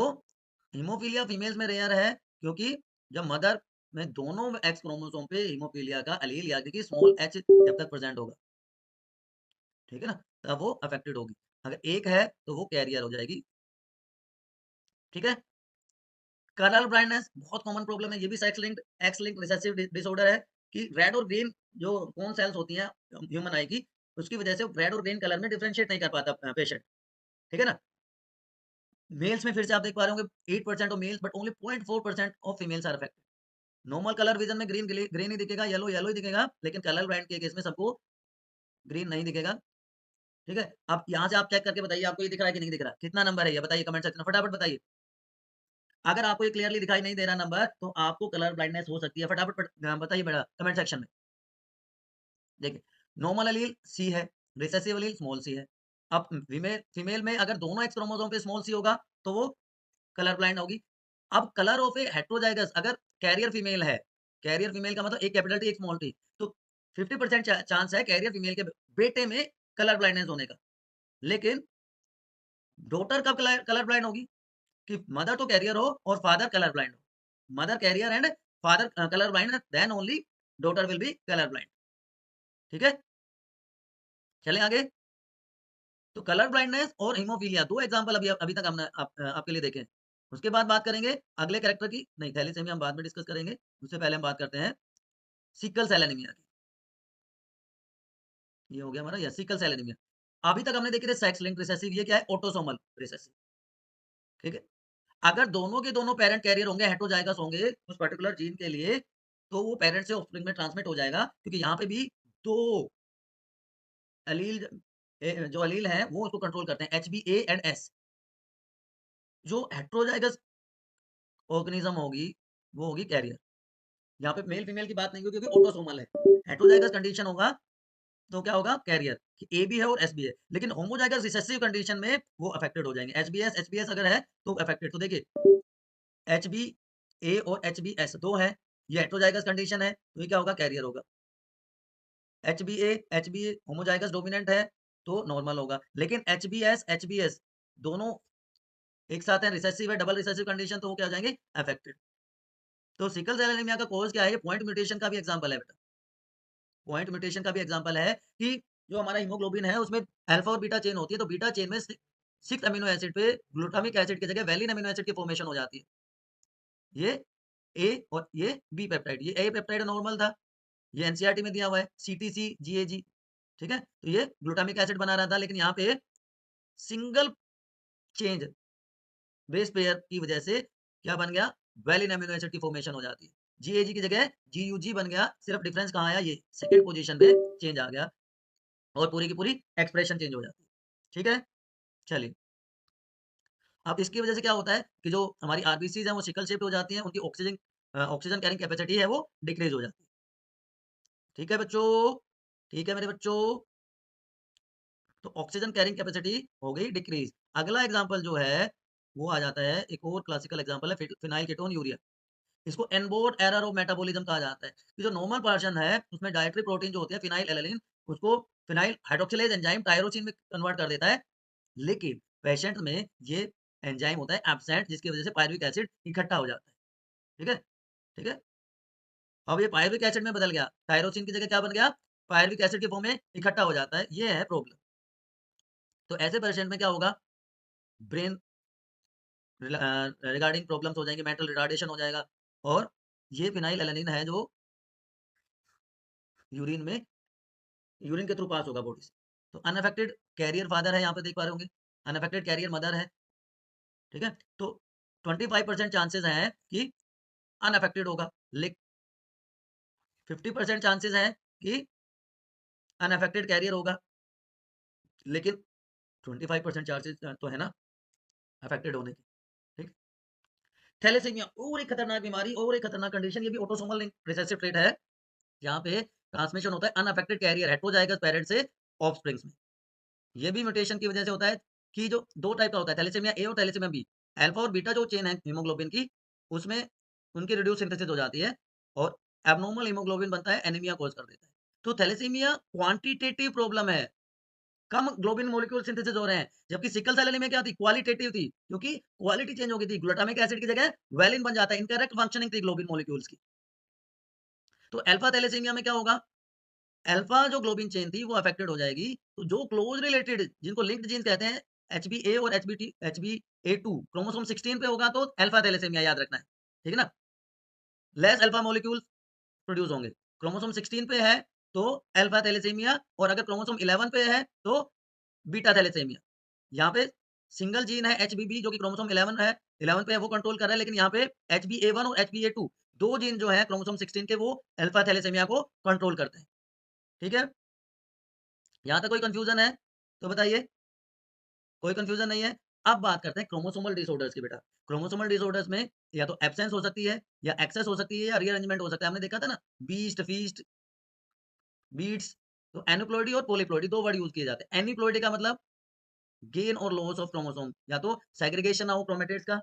हीमोफीलिया फीमेल्स में रेयर है, क्योंकि जब मदर में दोनों एक्स क्रोमोसोम पे हीमोफीलिया का एलील या क्योंकि स्मॉल एच जब तक प्रेजेंट होगा, ठीक है ना, तब वो अफेक्टेड होगी। अगर एक है तो वो कैरियर हो जाएगी। ठीक है? कलर ब्लाइंडनेस बहुत कॉमन प्रॉब्लम है, ये भी sex linked x linked recessive disorder है, कि रेड और ग्रीन जो कोन सेल्स होती हैं ह्यूमन आई की, उसकी वजह से रेड और ग्रीन कलर में डिफरेंशिएट नहीं कर पाता पेशेंट। ठीक है ना? मेल्स में फिर से आप देख पा रहे होंगे 8% of males but only 0.4% of females are affected. Normal colour vision में ग्रीन ग्रीन ही दिखेगा, येलो येलो ही दिखेगा, लेकिन कलर ब्लाइंड के केस में सबको ग्रीन नहीं दिखेगा। ठीक है? आप यहाँ से आप चेक करके बताइए, आपको ये दिख रहा है कि नहीं दिख रहा? कितना नंबर है ये बताइए कमेंट सेक्शन में फटाफट बताइए। अगर आपको ये क्लियरली दिखाई नहीं दे रहा नंबर, तो आपको कलर ब्लाइंडनेस हो सकती है। फटाफट बताइए बेटा कमेंट सेक्शन में। देखिए, नॉर्मल एलील सी है, रिसेसिव एलील स्मॉल सी है। अब फीमेल फीमेल में अगर दोनों एक्स क्रोमोसोम पे स्मॉल सी होगा, तो वो कलर ब्लाइंड होगी। अब कलर ऑफ ए हेटेरोजाइगस अगर कैरियर फीमेल है, कैरियर फीमेल का मतलब एक कैपिटल टी एक स्मॉल टी, तो 50% चांस है कैरियर फीमेल के बेटे में कलर ब्लाइंडनेस होने का। लेकिन डॉटर कब कलर ब्लाइंड होगी? कि मदर तो कैरियर हो और फादर कलर ब्लाइंड हो। Mother carrier and father colour blind, then only daughter will be colour blind. ठीक है? चलें आगे। तो कलर ब्लाइंडनेस और हीमोफीलिया 2 एग्जांपल अभी अभी तक हमने आपके लिए देखे हैं। उसके बाद बात करेंगे अगले कैरेक्टर की, नहीं थैलेसीमिया हम बाद में डिस्कस करेंगे। उससे पहले हम बात करते हैं सिकल सेल एनीमिया की। ये हो गया हमारा या सिकल सेल एनीमिया। अभी तक हमने देखे थे सेक्स लिंक्ड रिसेसिव, ये क्या है? Autosomal recessive. ठीक है? अगर दोनों के दोनों पैरेंट कैरियर होंगे, हेटेरोजाइगस होंगे उस पर्टिकुलर जीन के लिए, तो वो पैरेंट से ऑफस्प्रिंग में ट्रांसमिट हो जाएगा, क्योंकि यहाँ पे भी 2 एलील जो एलील है वो उसको कंट्रोल करते हैं, HbA एंड S। जो हेटेरोजाइगस ऑर्गेनिज्म होगी, वो होगी कैरियर। यहाँ पे मेल फीमेल की बात नहीं होगी क्योंकि ऑटोसोमल है। हेटेरोजाइगस कंडीशन होगा तो क्या होगा, कैरियर कि ए भी है और एस भी है। लेकिन होमोजाइगस रिसेसिव कंडीशन में वो अफेक्टेड हो जाएंगे। एचबीएस अगर है तो अफेक्टेड। तो देखिए एच बी ए और एच बी एस दो है, ये हेटेरोजाइगस कंडीशन है, तो ये क्या होगा, कैरियर होगा। एच बी ए होमोजाइगस डोमिनेंट है तो नॉर्मल होगा। लेकिन एच बी एस दोनों एक साथ है, रिसेसिव है, डबल रिसेसिव कंडीशन, तो वो क्या हो जाएंगे, अफेक्टेड। तो सिकल सेल एनीमिया का कॉज क्या है, ये पॉइंट म्यूटेशन का भी एग्जांपल है बेटा। पॉइंट म्यूटेशन का भी एग्जांपल है कि जो हमारा हीमोग्लोबिन है उसमें अल्फा और बीटा चेन होती है, तो बीटा चेन में 6 अमीनो एसिड पे ग्लूटामिक एसिड की जगह वैलिन अमीनो एसिड की फॉर्मेशन हो जाती है। ये ए और ये बी पेप्टाइड, ये ए पेप्टाइड नॉर्मल था, ये एनसीईआरटी में दिया हुआ है सीटीसी जीएजी, ठीक है। तो ये ग्लूटामिक एसिड बना रहा था, लेकिन यहाँ पे सिंगल चेंज बेस पेयर की वजह से क्या बन गया, वैलिन अमीनो एसिड की फॉर्मेशन हो जाती है। जीएजी की जगह जीयूजी बन गया, सिर्फ डिफरेंस कहाँ आया, ये सेकंड पोजीशन पे चेंज आ गया और पूरी की पूरी एक्सप्रेशन चेंज हो जाती है, ठीक है। चलिए, अब इसकी वजह से क्या होता है कि जो हमारी आरबीसीज हैं वो सिकल शेप्ड हो जाती हैं, उनकी ऑक्सीजन कैरिंग कैपेसिटी है वो डिक्रीज हो जाती है। ठीक है बच्चों, ठीक है मेरे बच्चों। तो ऑक्सीजन कैरिंग कैपेसिटी हो गई डिक्रीज। अगला एग्जांपल जो है वो आ जाता है, एक और क्लासिकल एग्जांपल है फिनाइल कीटोन यूरिया। इसको एनबोर्ड एरर ऑफ मेटाबॉलिज्म कहा जाता है कि जो नॉर्मल पर्सन है उसमें डायट्री प्रोटीन जो होती है फिनाइल एलानिन, उसको फिनाइल हाइड्रोक्सिलेज एंजाइम टायरोसिन में कन्वर्ट कर देता है। लेकिन पेशेंट में ये एंजाइम होता है एब्सेंट, जिसकी वजह से पायरुविक एसिड इकट्ठा हो जाता है, ठीक है, ठीक है। अब ये पायरुविक एसिड में बदल गया, टायरोसिन की जगह क्या बन गया, पायरुविक एसिड के फॉर्म में इकट्ठा हो जाता है, ये है प्रॉब्लम। तो ऐसे पेशेंट में क्या होगा, ब्रेन रिगार्डिंग प्रॉब्लम्स हो जाएंगे, मेंटल रिटार्डेशन हो जाएगा, और ये फिनाइल एलानिन है जो यूरिन में, यूरिन के थ्रू पास होगा बॉडी से। तो अनअफेक्टेड कैरियर फादर है, यहाँ पे देख पा रहे होंगे, अनअफेक्टेड कैरियर मदर है, ठीक है। तो 25% चांसेस हैं कि अनअफेक्टेड होगा, लेकिन 50% चांसेस हैं कि अनअफेक्टेड कैरियर होगा, लेकिन 25% चांसेस तो है ना अफेक्टेड होने की, ठीक। थैलेसीमिया और एक खतरनाक बीमारी और एक खतरनाक कंडीशन, ये भी ऑटोसोमल रिसेसिव ट्रेट है, जहाँ पे ट्रांसमिशन होता है अनअफेक्टेड कैरियर हेटेरोजाइगस पेरेंट से ऑफस्प्रिंग्स में। ये भी म्यूटेशन की वजह से होता है कि जो दो टाइप का होता है, थैलेसीमिया ए और थैलेसीमिया बी। अल्फा और बीटा जो चेन है हीमोग्लोबिन की, उसमें उनकी रिड्यूस सिंथेसिस हो जाती है और एब्नॉर्मल हीमोग्लोबिन बनता है, एनीमिया कॉज कर देता है। तो थैलेसीमिया क्वांटिटेटिव प्रॉब्लम है, कम ग्लोबिन मॉलिक्यूल सिंथेसिस हो रहे हैं, जबकि सिकल सेल एनीमिया क्या थी, क्वालिटेटिव थी, क्योंकि क्वालिटी चेंज हो गई थी, ग्लूटामिक एसिड की जगह वैलिन बन जाता है, इनकरेक्ट फंक्शनिंग थी ग्लोबिन मॉलिक्यूल्स की। तो अल्फा थैलेसीमिया में क्या होगा, अल्फा जो ग्लोबिन चेन थी वो अफेक्टेड हो जाएगी, तो जो क्लोज रिलेटेड जिनको लिंक्ड जीन कहते हैं, एचबीए और एचबीए2 क्रोमोसोम 16 पे होगा तो अल्फा थैलेसीमिया याद रखना है, ठीक है ना। लेस अल्फा मॉलिक्यूल प्रोड्यूस होंगे, क्रोमोसोम 16 पे है तो अल्फा थैलेसीमिया, और अगर क्रोमोसोम 11 पे है तो बीटा थैलेसीमिया। यहाँ पे सिंगल जीन है एचबीबी जो कि क्रोमोसोम 11 है, 11 पे है, वो कंट्रोल कर रहा है, लेकिन यहाँ पे एचबीए1 और एचबीए2 दो जीन जो है क्रोमोसोम 16 के, वो अल्फा थैलेसीमिया को कंट्रोल करते हैं, ठीक है। यहाँ तक कोई कंफ्यूजन है तो बताइए, कोई कंफ्यूजन नहीं है। अब बात करते हैं क्रोमोसोमल डिसऑर्डर्स की बेटा। क्रोमोसोमल डिसऑर्डर्स में या तो एब्सेंस हो सकती है, या एक्सेस हो सकती है, या रीअरेंजमेंट हो सकता है। हमने देखा था ना, बीस्ट फीस्ट बीट्स। तो एनुप्लॉइडी और पॉलीप्लॉइडी दो वर्ड यूज किए जाते हैं। एनुप्लॉइडी का मतलब गेन और लॉस ऑफ क्रोमोसोम, या तो सेग्रीगेशन ना हो क्रोमेटिड्स का,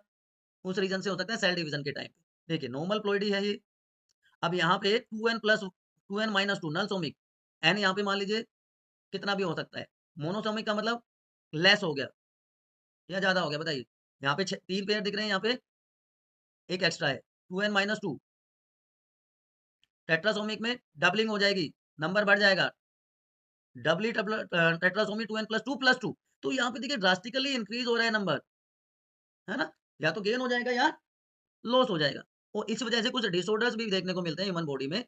उस रीजन से हो सकता है सेल डिवीजन के टाइम पे। देखिए नॉर्मल प्लॉइडी है ये। अब यहाँ पे 2n+2n-2 नल सोमिक, एन यहाँ पे मान लीजिए कितना भी हो सकता है। मोनोसोमिक का मतलब लेस हो गया या ज्यादा हो गया, बताइए। यहाँ पे तीन पेयर दिख रहे हैं, यहाँ पे एक एक्स्ट्रा है, 2n-2। टेट्रासोमिक में डबलिंग हो जाएगी, नंबर बढ़ जाएगा, डबली टेट्रासोमिक 2n+2+2। तो यहाँ पे देखिए ड्रास्टिकली इंक्रीज हो रहा है नंबर, है ना। या तो गेन हो जाएगा या लॉस हो जाएगा, और इस वजह से कुछ डिसऑर्डर्स भी देखने को मिलते हैं ह्यूमन बॉडी में।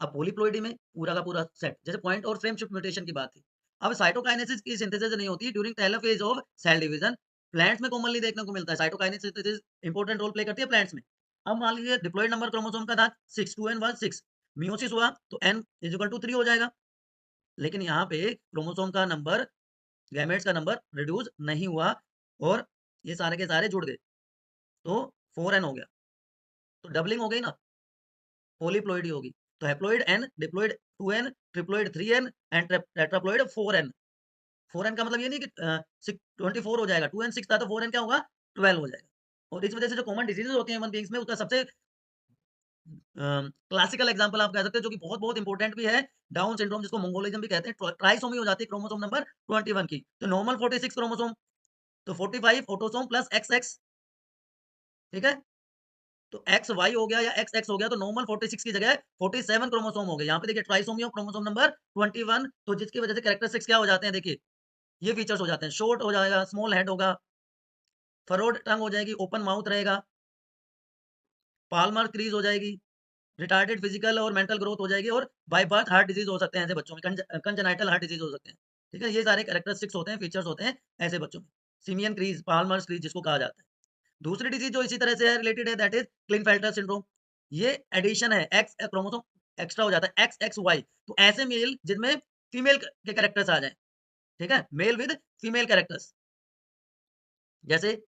अब पॉलीप्लॉइडी में पूरा का पूरा सेट, जैसे पॉइंट और फ्रेम शिफ्ट म्यूटेशन की बात थी। अब साइटोकाइनेसिस की सिंथेसिस नहीं होती during telophase of cell division. Plants में कॉमनली देखने को मिलता है, cytokinesis synthesis important role play करती है प्लांट्स में। अब मान लीजिए डिप्लॉइड नंबर क्रोमोसोम का था 6, 2n+6, मियोसिस हुआ तो n = 3 हो जाएगा। लेकिन यहाँ पे क्रोमोसोम का नंबर गैमेट्स का नंबर रिड्यूस नहीं हुआ और ये सारे के सारे जुड़ गए, तो 4n हो गया। तो डबलिंग हो गई ना, पॉलीप्लॉइडी होगी। तो haploid n, diploid 2n, triploid 3n and tetraploid 4n। 4n का मतलब ये नहीं कि 24 हो जाएगा, 2n 6 था तो 4n क्या होगा, 12 हो जाएगा। और इस वजह से जो कॉमन डिजीजेज होते हैं ह्यूमन बीइंग्स में, उसका सबसे क्लासिकल एग्जांपल आप कह सकते हो, जो कि बहुत बहुत इंपॉर्टेंट भी है, डाउन सिंड्रोम, जिसको मंगोलिज्म भी कहते हैं। ट्राइसोमी हो जाती है क्रोमोसोम नंबर 21 की। तो नॉर्मल 46 क्रोमोसोम, तो 45 ऑटोसोम प्लस XX, ठीक है। तो XY हो गया या XX हो गया, तो नॉर्मल 46 की जगह 47 क्रोमोसोम हो गए। यहाँ पे देखिए ट्राइसोमी ऑफ क्रोमोसोम नंबर 21, तो जिसकी वजह से कैरेक्टरिस्टिक्स क्या हो जाते हैं, देखिए ये फीचर्स हो जाते हैं। शॉर्ट हो जाएगा, स्मॉल हेड होगा, फरोड टंग हो जाएगी, ओपन माउथ रहेगा, पाल्मर क्रीज हो जाएगी, रिटार्डेड फिजिकल और मेंटल ग्रोथ हो जाएगी, और बाय बर्थ हार्ट डिजीज हो सकते हैं ऐसे बच्चों में, कंजेनाइटल हार्ट डिजीज हो सकते हैं। ठीक है, ये सारे कैरेक्टरिस्टिक्स होते हैं, फीचर्स होते हैं ऐसे बच्चों में। सिमियन क्रीज, पाल्मर क्रीज जिसको कहा जाता है। दूसरी डिजीज जो इसी तरह से है, रिलेटेड है, दैट इज क्लिनफेल्टर सिंड्रोम। ये एडिशन है, एक्स क्रोमोसोम एक्स्ट्रा हो जाता है, XXY। तो ऐसे मेल जिनमें फीमेल के कैरेक्टर्स आ जाए, ठीक है, मेल विद फीमेल कैरेक्टर्स, जैसे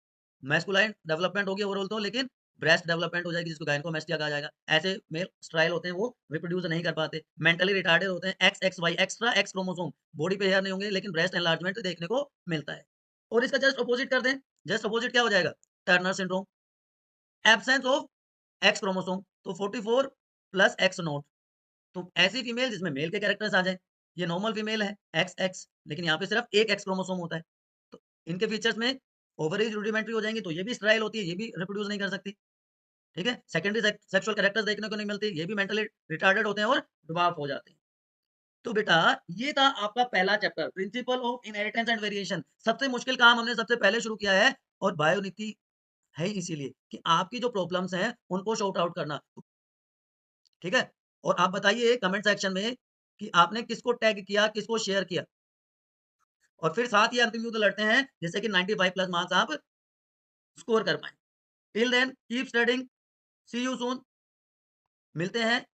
मैस्कुलाइन डेवलपमेंट होगी ओवरऑल तो, लेकिन ब्रेस्ट डेवलपमेंट हो जाएगी, जिसको गायनेकोमास्टिया कहा जाएगा। ऐसे मेल स्ट्राइल होते हैं, वो रिप्रोड्यूस नहीं कर पाते। मेंटली रिटार्डेड होते हैं, XXY, extra x chromosome, body पे हेयर नहीं होंगे लेकिन ब्रेस्ट एनलार्जमेंट देखने को मिलता है। और इसका जस्ट अपोजिट कर दें, जस्ट अपोजिट क्या हो जाएगा, Turner syndrome, absence of x chromosome, तो 44 प्लस एक्स नॉट। तो ऐसी फीमेल जिसमें मेल के कैरेक्टर्स आ जाए, ये नॉर्मल फीमेल है XX, लेकिन यहाँ पे सिर्फ एक एक्स क्रोमोसोम होता है। तो इनके फीचर्स में ओवरीज रुडिमेंट्री हो जाएंगी, तो ये भी स्ट्राइल होती है, ये भी रिप्रोड्यूस नहीं कर सकती। ठीक है, सेकेंडरी सेक्सुअल कैरेक्टर्स देखने को नहीं मिलती, ये भी मेंटली रिटार्डेड होते हैं और डिवार्फ हो जाते हैं। तो बेटा, ये था आपका पहला chapter, principle of inheritance and variation. सबसे मुश्किल काम हमने सबसे पहले शुरू किया है, और बायोनीति है ही इसीलिए कि आपकी जो प्रॉब्लम्स हैं उनको सॉर्ट आउट करना। ठीक है, और आप बताइए कमेंट सेक्शन में कि आपने किसको टैग किया, किसको शेयर किया, और फिर साथ ही अंतिम युद्ध लड़ते हैं, जैसे कि 95 प्लस मार्क्स आप स्कोर कर पाए। Till then keep studying, see you soon, मिलते हैं